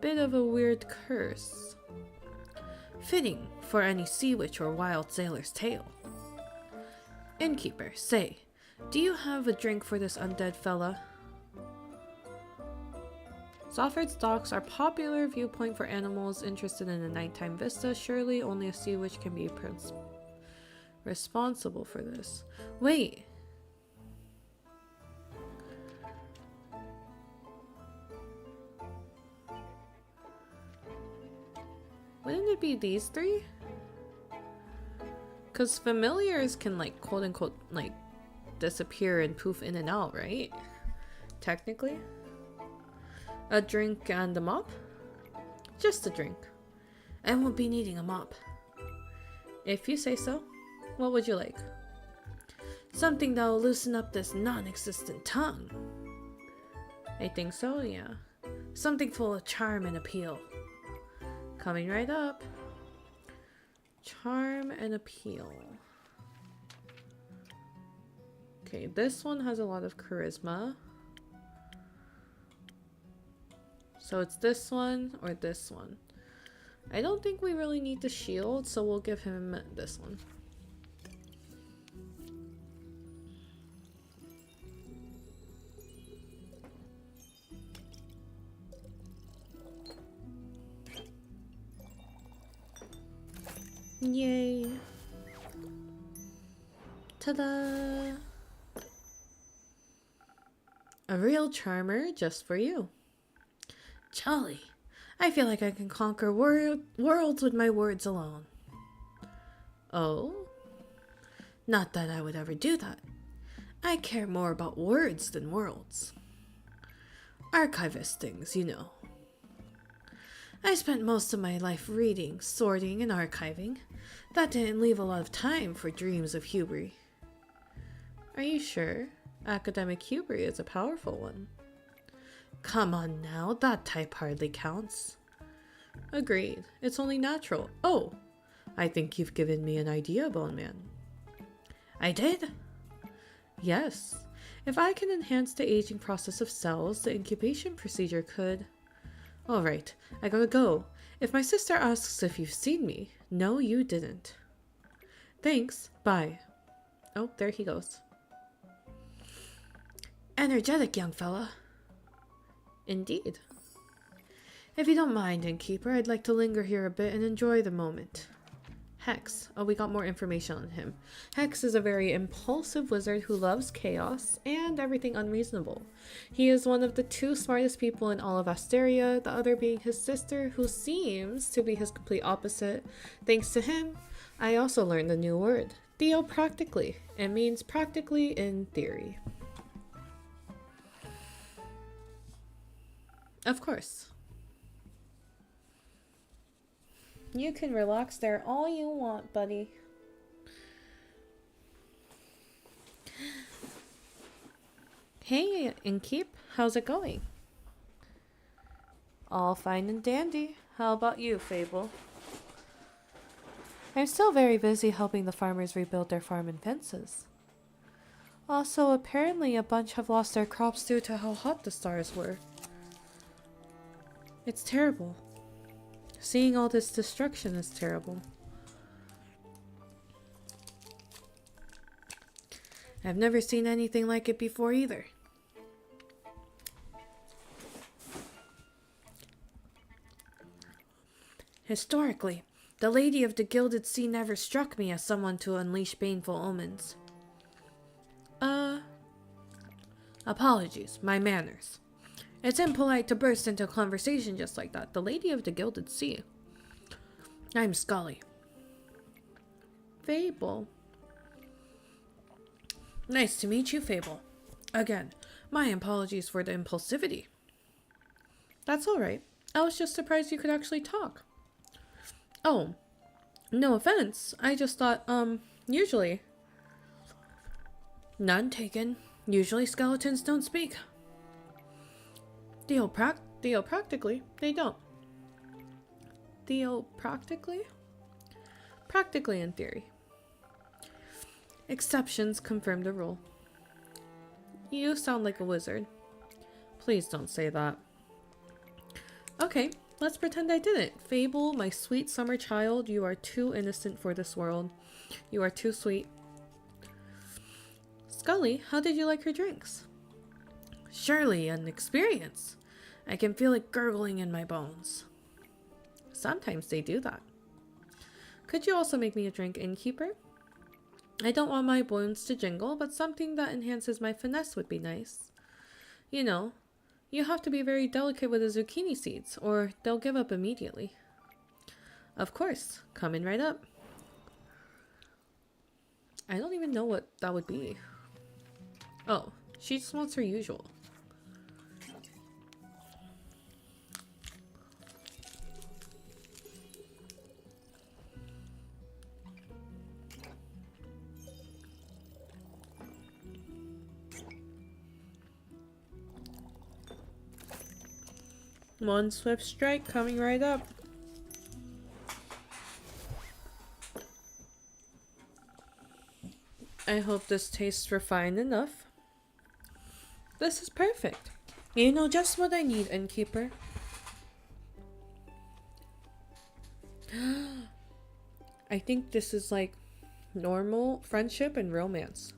Bit of a weird curse. Fitting for any sea witch or wild sailor's tale. Innkeeper, say, do you have a drink for this undead fella? Zofford's docks are a popular viewpoint for animals interested in a nighttime vista. Surely only a sea witch can be responsible for this. Wait. Wouldn't it be these 3? Because familiars can, like, quote unquote, like, disappear and poof in and out, right? Technically. A drink and a mop? Just a drink. I won't be needing a mop. If you say so. What would you like? Something that will loosen up this non-existent tongue. I think so, yeah. Something full of charm and appeal. Coming right up. Charm and appeal. Okay, this one has a lot of charisma. So it's this one or this one. I don't think we really need the shield, so we'll give him this one. Yay! Ta-da! A real charmer just for you. Jolly. I feel like I can conquer worlds with my words alone. Oh? Not that I would ever do that. I care more about words than worlds. Archivist things, you know. I spent most of my life reading, sorting, and archiving. That didn't leave a lot of time for dreams of hubris. Are you sure? Academic hubris is a powerful one. Come on now, that type hardly counts. Agreed. It's only natural. Oh, I think you've given me an idea, Bone Man. I did? Yes. If I can enhance the aging process of cells, the incubation procedure could... Alright, I gotta go. If my sister asks if you've seen me, no, you didn't. Thanks, bye. Oh, there he goes. Energetic young fella. Indeed. If you don't mind, innkeeper, I'd like to linger here a bit and enjoy the moment. Hex. Oh, we got more information on him. Hex is a very impulsive wizard who loves chaos and everything unreasonable. He is one of the two smartest people in all of Asteria, the other being his sister, who seems to be his complete opposite. Thanks to him, I also learned a new word. Theopractically. It means practically in theory. Of course. You can relax there all you want, buddy. Hey, Inkeep, how's it going? All fine and dandy. How about you, Fable? I'm still very busy helping the farmers rebuild their farm and fences. Also, apparently a bunch have lost their crops due to how hot the stars were. It's terrible. Seeing all this destruction is terrible. I've never seen anything like it before either. Historically, the Lady of the Gilded Sea never struck me as someone to unleash baneful omens. Apologies, my manners. It's impolite to burst into a conversation just like that. The Lady of the Gilded Sea. I'm Scully. Fable. Nice to meet you, Fable. Again, my apologies for the impulsivity. That's alright. I was just surprised you could actually talk. Oh, no offense. I just thought, usually. None taken. Usually skeletons don't speak. Theopractically, they don't. Theopractically? Practically in theory. Exceptions confirm the rule. You sound like a wizard. Please don't say that. Okay, let's pretend I didn't. Fable, my sweet summer child, you are too innocent for this world. You are too sweet. Scully, how did you like your drinks? Surely an experience. I can feel it gurgling in my bones. Sometimes they do that. Could you also make me a drink, innkeeper? I don't want my bones to jingle, but something that enhances my finesse would be nice. You know, you have to be very delicate with the zucchini seeds, or they'll give up immediately. Of course, coming right up. I don't even know what that would be. Oh, she just wants her usual. One swift strike coming right up. I hope this tastes refined enough. This is perfect. You know just what I need, innkeeper. I think this is like normal friendship and romance.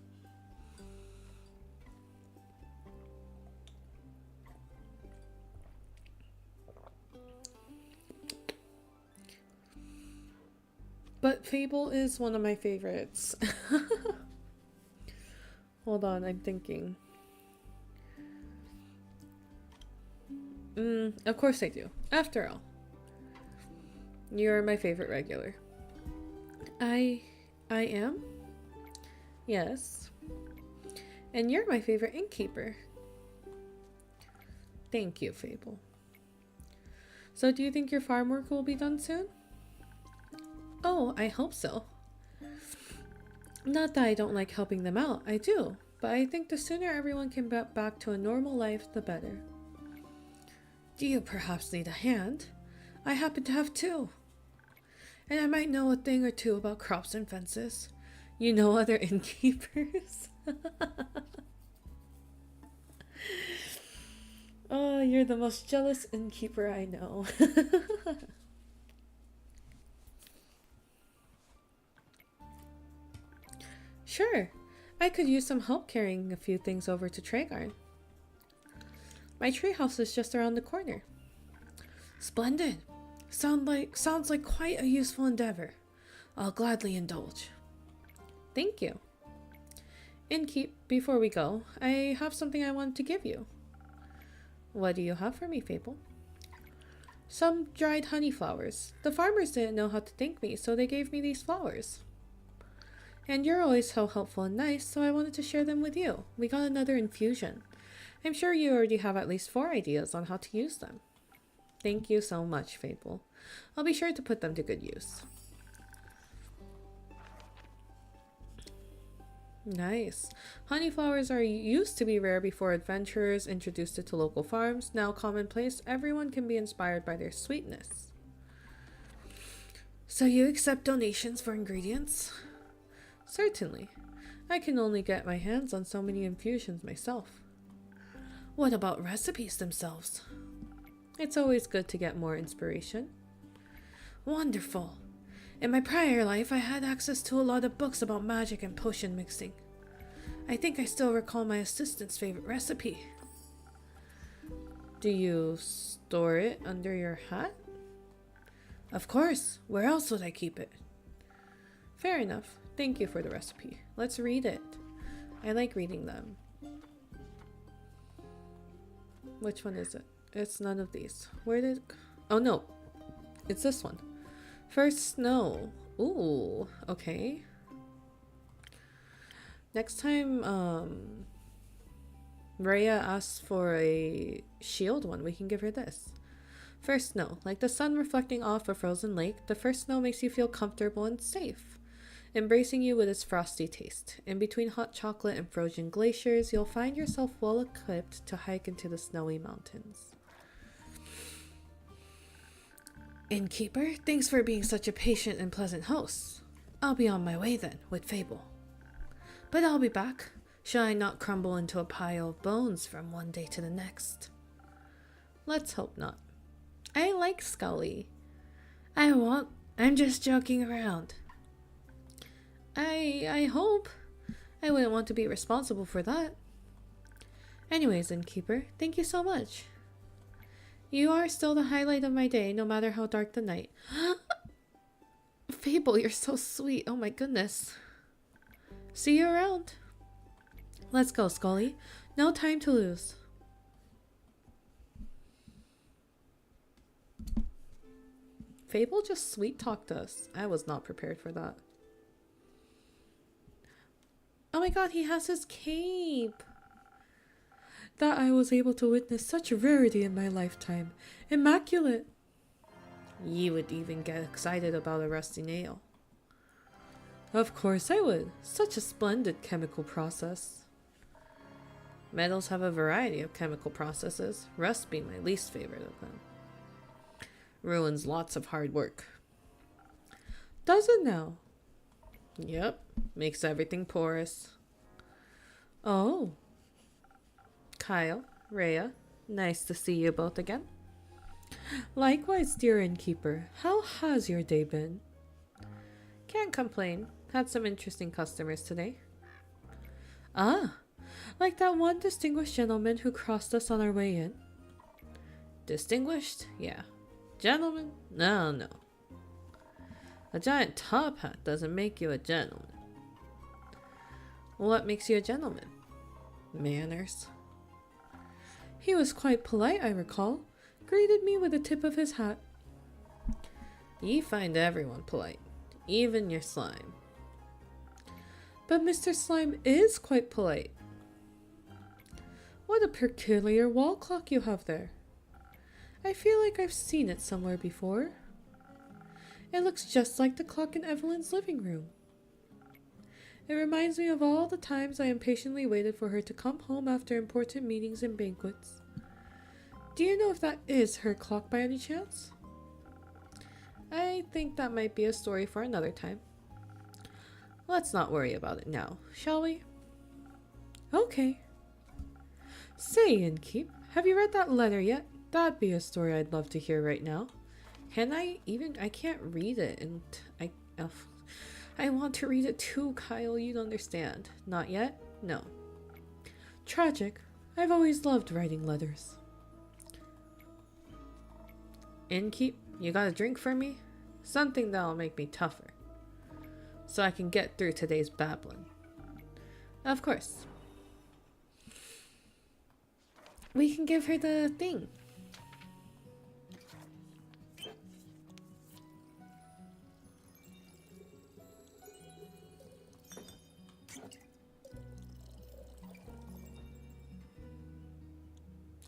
But Fable is one of my favorites. Hold on, I'm thinking. Of course I do. After all, you're my favorite regular. I am? Yes. And you're my favorite innkeeper. Thank you, Fable. So do you think your farm work will be done soon? Oh, I hope so. Not that I don't like helping them out, I do. But I think the sooner everyone can get back to a normal life, the better. Do you perhaps need a hand? I happen to have two. And I might know a thing or two about crops and fences. You know other innkeepers? Oh, you're the most jealous innkeeper I know. Sure, I could use some help carrying a few things over to Tragarn. My treehouse is just around the corner. Splendid. Sounds like quite a useful endeavor. I'll gladly indulge. Thank you. Innkeep, before we go, I have something I wanted to give you. What do you have for me, Fable? Some dried honey flowers. The farmers didn't know how to thank me, so they gave me these flowers. And you're always so helpful and nice, so I wanted to share them with you. We got another infusion. I'm sure you already have at least 4 ideas on how to use them. Thank you so much, Fable. I'll be sure to put them to good use. Nice. Honey flowers are used to be rare before adventurers introduced it to local farms. Now commonplace, everyone can be inspired by their sweetness. So you accept donations for ingredients? Certainly. I can only get my hands on so many infusions myself. What about recipes themselves? It's always good to get more inspiration. Wonderful. In my prior life, I had access to a lot of books about magic and potion mixing. I think I still recall my assistant's favorite recipe. Do you store it under your hat? Of course. Where else would I keep it? Fair enough. Thank you for the recipe. Let's read it. I like reading them. Which one is it? It's none of these. Where did... Oh no. It's this one. First snow. Ooh, okay. Next time, Rhea asks for a shield one, we can give her this. First snow. Like the sun reflecting off a frozen lake, the first snow makes you feel comfortable and safe, embracing you with its frosty taste. In between hot chocolate and frozen glaciers, you'll find yourself well equipped to hike into the snowy mountains. Innkeeper, thanks for being such a patient and pleasant host. I'll be on my way then, with Fable. But I'll be back. Shall I not crumble into a pile of bones from one day to the next? Let's hope not. I like Scully. I won't. I'm just joking around. I hope. I wouldn't want to be responsible for that. Anyways, Innkeeper, thank you so much. You are still the highlight of my day, no matter how dark the night. Fable, you're so sweet. Oh my goodness. See you around. Let's go, Scully. No time to lose. Fable just sweet-talked us. I was not prepared for that. Oh my god, he has his cape. That I was able to witness such a rarity in my lifetime. Immaculate. You would even get excited about a rusty nail. Of course I would. Such a splendid chemical process. Metals have a variety of chemical processes, rust being my least favorite of them. Ruins lots of hard work. Does it now? Yep, makes everything porous. Oh. Kyle, Rhea, nice to see you both again. Likewise, dear Innkeeper. How has your day been? Can't complain. Had some interesting customers today. Ah, like that one distinguished gentleman who crossed us on our way in. Distinguished? Yeah. Gentleman? No. A giant top hat doesn't make you a gentleman. What makes you a gentleman? Manners. He was quite polite, I recall. Greeted me with the tip of his hat. Ye find everyone polite, even your slime. But Mr. Slime is quite polite. What a peculiar wall clock you have there. I feel like I've seen it somewhere before. It looks just like the clock in Evelyn's living room. It reminds me of all the times I impatiently waited for her to come home after important meetings and banquets. Do you know if that is her clock by any chance? I think that might be a story for another time. Let's not worry about it now, shall we? Okay. Say, Innkeep, have you read that letter yet? That'd be a story I'd love to hear right now. Can I even? I can't read it, and I want to read it too, Kyle. You'd understand. Not yet? No. Tragic. I've always loved writing letters. Innkeep, you got a drink for me? Something that'll make me tougher. so I can get through today's babbling. Of course. We can give her the thing.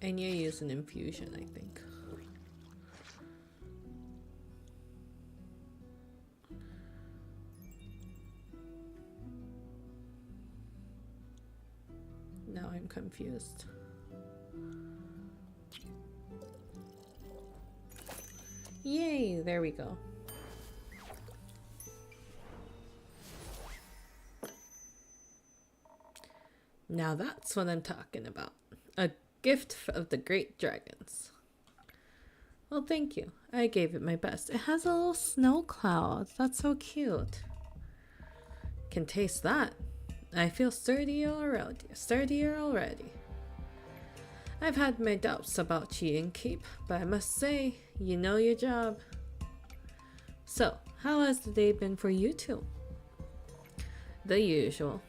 And you use an infusion, I think. Now I'm confused. Yay, there we go. Now that's what I'm talking about. A gift of the great dragons. Well, thank you. I gave it my best. It has a little snow cloud. That's so cute. Can taste that. I feel sturdier already. I've had my doubts about you, Innkeep, but I must say, you know your job. So, how has the day been for you two? The usual.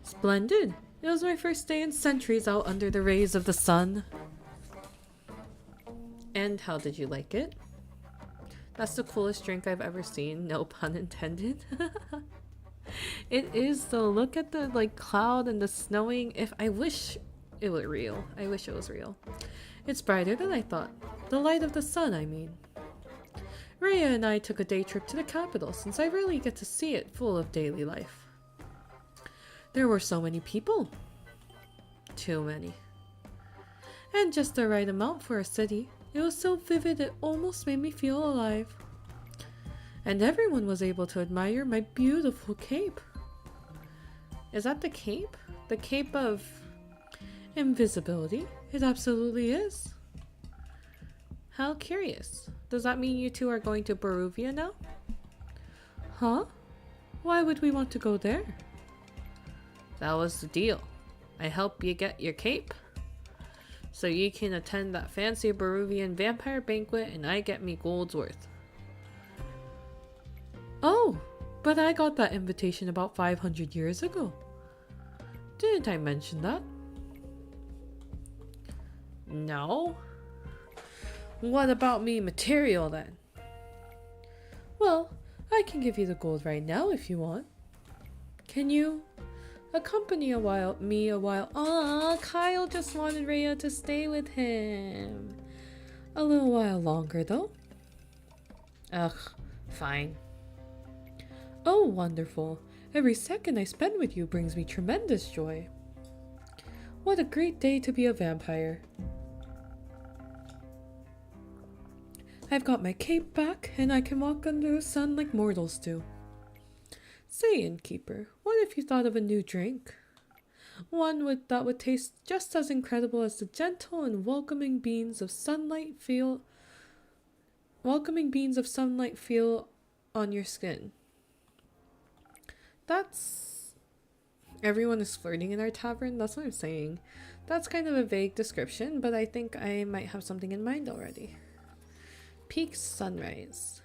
Splendid. It was my first day in centuries out under the rays of the sun. And how did you like it? That's the coolest drink I've ever seen, no pun intended. It is though. Look at the cloud and the snowing. I wish it were real. I wish it was real. It's brighter than I thought. The light of the sun, I mean. Rhea and I took a day trip to the capital since I rarely get to see it full of daily life. There were so many people. Too many. And just the right amount for a city. It was so vivid it almost made me feel alive. And everyone was able to admire my beautiful cape. Is that the cape? The cape of invisibility? It absolutely is. How curious. Does that mean you two are going to Barovia now? Huh? Why would we want to go there? That was the deal. I help you get your cape, so you can attend that fancy Barovian vampire banquet and I get me gold's worth. Oh, but I got that invitation about 500 years ago. Didn't I mention that? No. What about me material then? Well, I can give you the gold right now if you want. Can you accompany me a while? Aw, Kyle just wanted Rhea to stay with him. A little while longer though. Ugh, fine. Oh, wonderful. Every second I spend with you brings me tremendous joy. What a great day to be a vampire. I've got my cape back, and I can walk under the sun like mortals do. Say, Innkeeper, what if you thought of a new drink? One that would taste just as incredible as the gentle and welcoming beams of sunlight feel on your skin. That's... Everyone is flirting in our tavern? That's what I'm saying. That's kind of a vague description, but I think I might have something in mind already. Peak sunrise.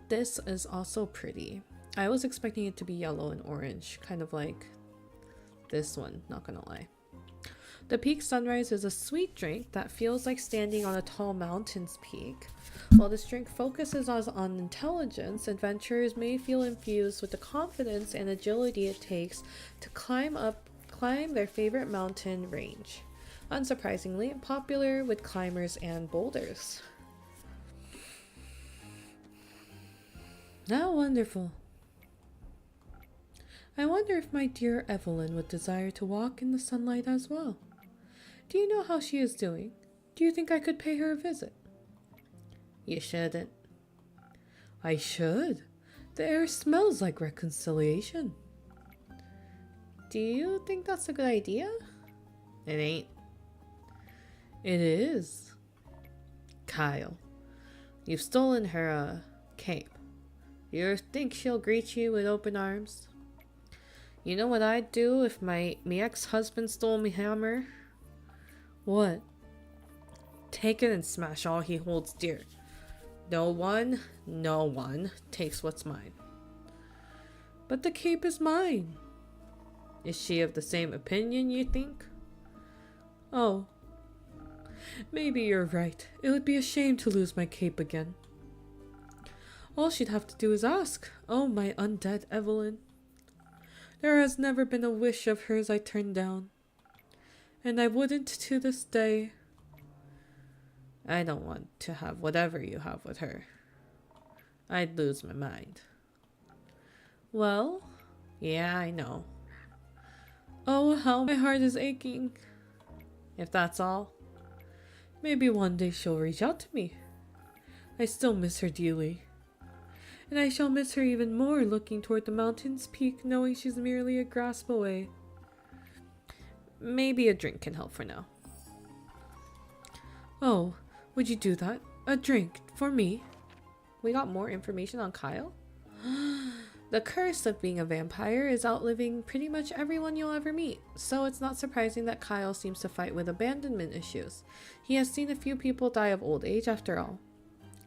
This is also pretty. I was expecting it to be yellow and orange, kind of like this one, not gonna lie. The peak sunrise is a sweet drink that feels like standing on a tall mountain's peak. While this drink focuses on intelligence, adventurers may feel infused with the confidence and agility it takes to climb their favorite mountain range. Unsurprisingly, popular with climbers and boulders. How wonderful. I wonder if my dear Evelyn would desire to walk in the sunlight as well. Do you know how she is doing? Do you think I could pay her a visit? You shouldn't. I should. The air smells like reconciliation. Do you think that's a good idea? It ain't. It is. Kyle, you've stolen her cape. You think she'll greet you with open arms? You know what I'd do if my ex-husband stole me hammer? What? Take it and smash all he holds dear. No one takes what's mine. But the cape is mine. Is she of the same opinion, you think? Oh. Maybe you're right. It would be a shame to lose my cape again. All she'd have to do is ask. Oh, my undead Evelyn. There has never been a wish of hers I turned down. And I wouldn't to this day. I don't want to have whatever you have with her. I'd lose my mind. Well, yeah, I know. Oh, how my heart is aching. If that's all, maybe one day she'll reach out to me. I still miss her dearly. And I shall miss her even more looking toward the mountain's peak, knowing she's merely a grasp away. Maybe a drink can help for now. Oh, would you do that? A drink for me? We got more information on Kyle? The curse of being a vampire is outliving pretty much everyone you'll ever meet, so it's not surprising that Kyle seems to fight with abandonment issues. He has seen a few people die of old age after all.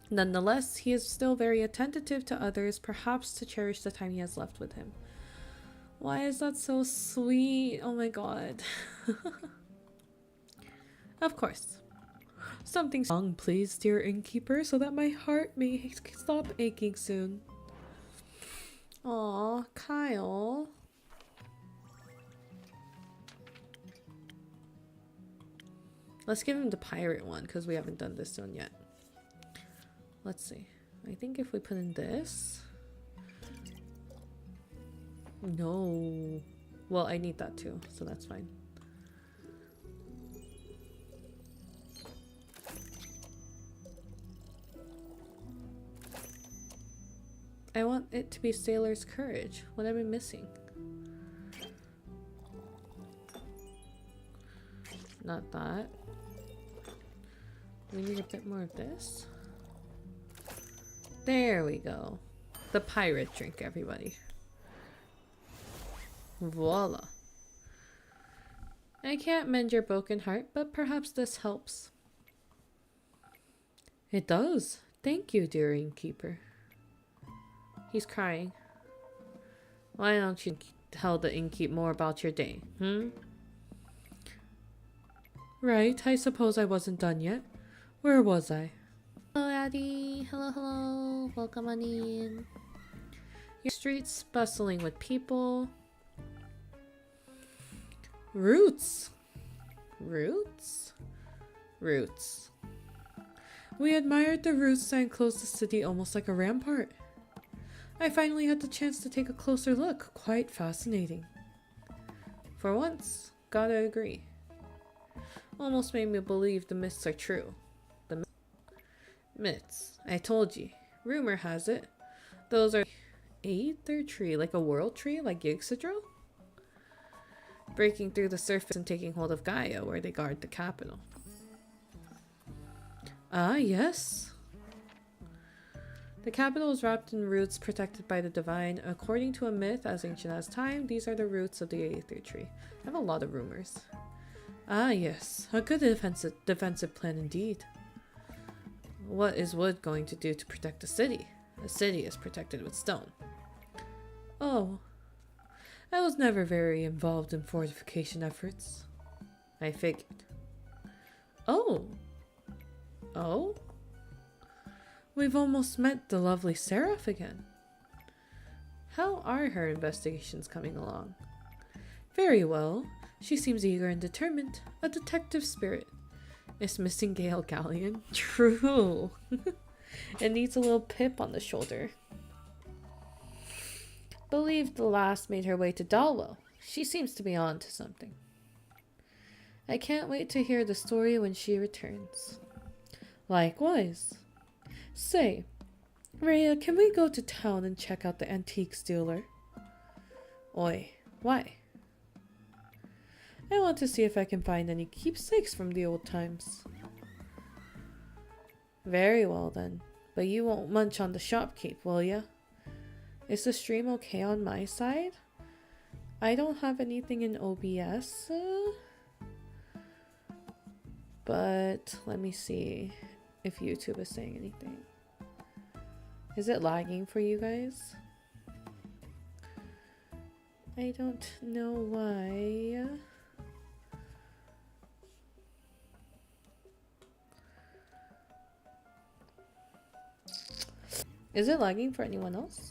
Nonetheless, he is still very attentive to others, perhaps to cherish the time he has left with him. Why is that so sweet? Oh my god. Of course. Something strong, please, dear innkeeper, so that my heart may stop aching soon. Aw, Kyle. Let's give him the pirate one, because we haven't done this one yet. Let's see. I think if we put in this... No. Well, I need that too, so that's fine. I want it to be Sailor's Courage. What am I missing? Not that. We need a bit more of this. There we go. The pirate drink, everybody. Voila. I can't mend your broken heart, but perhaps this helps. It does. Thank you, dear innkeeper. He's crying. Why don't you tell the innkeep more about your day, Right, I suppose I wasn't done yet. Where was I? Hello, Addie. Hello, hello. Welcome on in. Your streets bustling with people. Roots. Roots? Roots. We admired the roots that enclosed the city almost like a rampart. I finally had the chance to take a closer look. Quite fascinating. For once, gotta agree. Almost made me believe the myths are true. The myths. I told you. Rumor has it. Those are Aether tree, like a world tree, like Yggdrasil? Breaking through the surface and taking hold of Gaia, where they guard the capital. Ah, yes. The capital is wrapped in roots protected by the divine. According to a myth as ancient as time, these are the roots of the Aether tree. I have a lot of rumors. Ah, yes. A good defensive plan indeed. What is wood going to do to protect the city? The city is protected with stone. Oh. I was never very involved in fortification efforts. I figured. Oh. Oh? We've almost met the lovely Seraph again. How are her investigations coming along? Very well. She seems eager and determined. A detective spirit. Is missing Gale Galleon? True. It needs a little pip on the shoulder. Believe the last made her way to Dalwell. She seems to be on to something. I can't wait to hear the story when she returns. Likewise. Say, Rhea, can we go to town and check out the antiques dealer? Oi, why? I want to see if I can find any keepsakes from the old times. Very well then, but you won't munch on the shopkeep, will ya? Is the stream okay on my side? I don't have anything in OBS, but let me see if YouTube is saying anything. Is it lagging for you guys? I don't know why. Is it lagging for anyone else?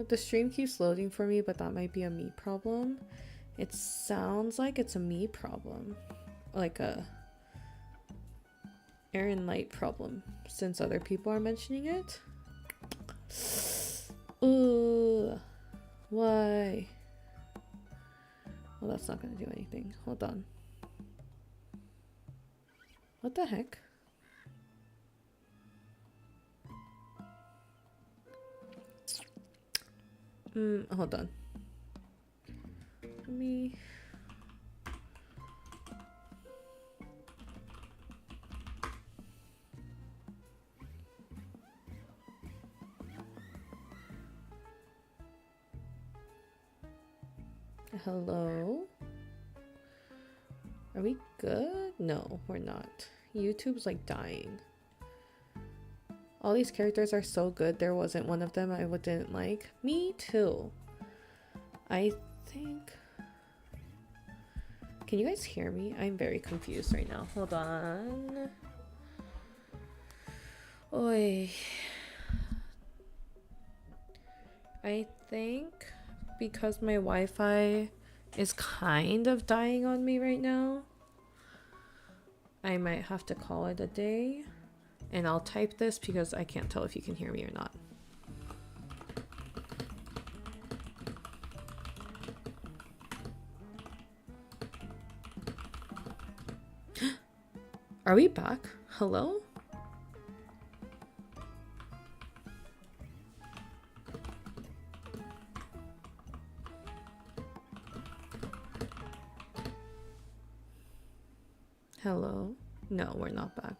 The stream keeps loading for me, but that might be a me problem. It sounds like it's a me problem. Like a Arin light problem, since other people are mentioning it. Ooh. Why? Well, that's not gonna do anything. Hold on. What the heck? Hold on. Let me... Hello? Are we good? No, we're not. YouTube's like dying. All these characters are so good. There wasn't one of them I didn't like. Me too. I think... Can you guys hear me? I'm very confused right now. Hold on. Oi. I think because my Wi-Fi is kind of dying on me right now, I might have to call it a day. And I'll type this because I can't tell if you can hear me or not. Are we back? Hello? Hello? No, we're not back.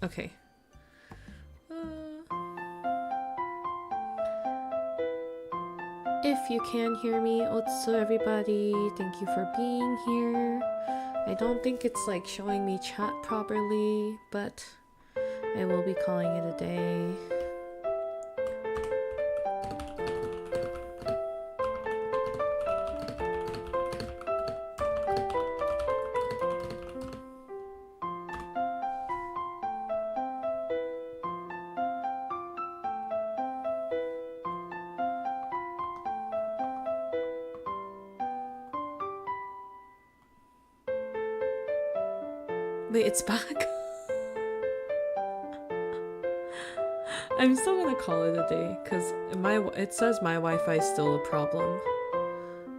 Okay. If you can hear me, also everybody, thank you for being here. I don't think it's like showing me chat properly, but I will be calling it a day. Wait, it's back? I'm still gonna call it a day because it says my Wi-Fi is still a problem.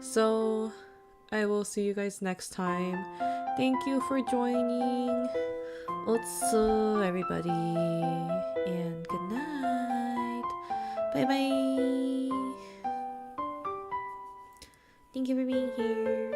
So I will see you guys next time. Thank you for joining. Otsu, everybody, and good night. Bye bye. Thank you for being here.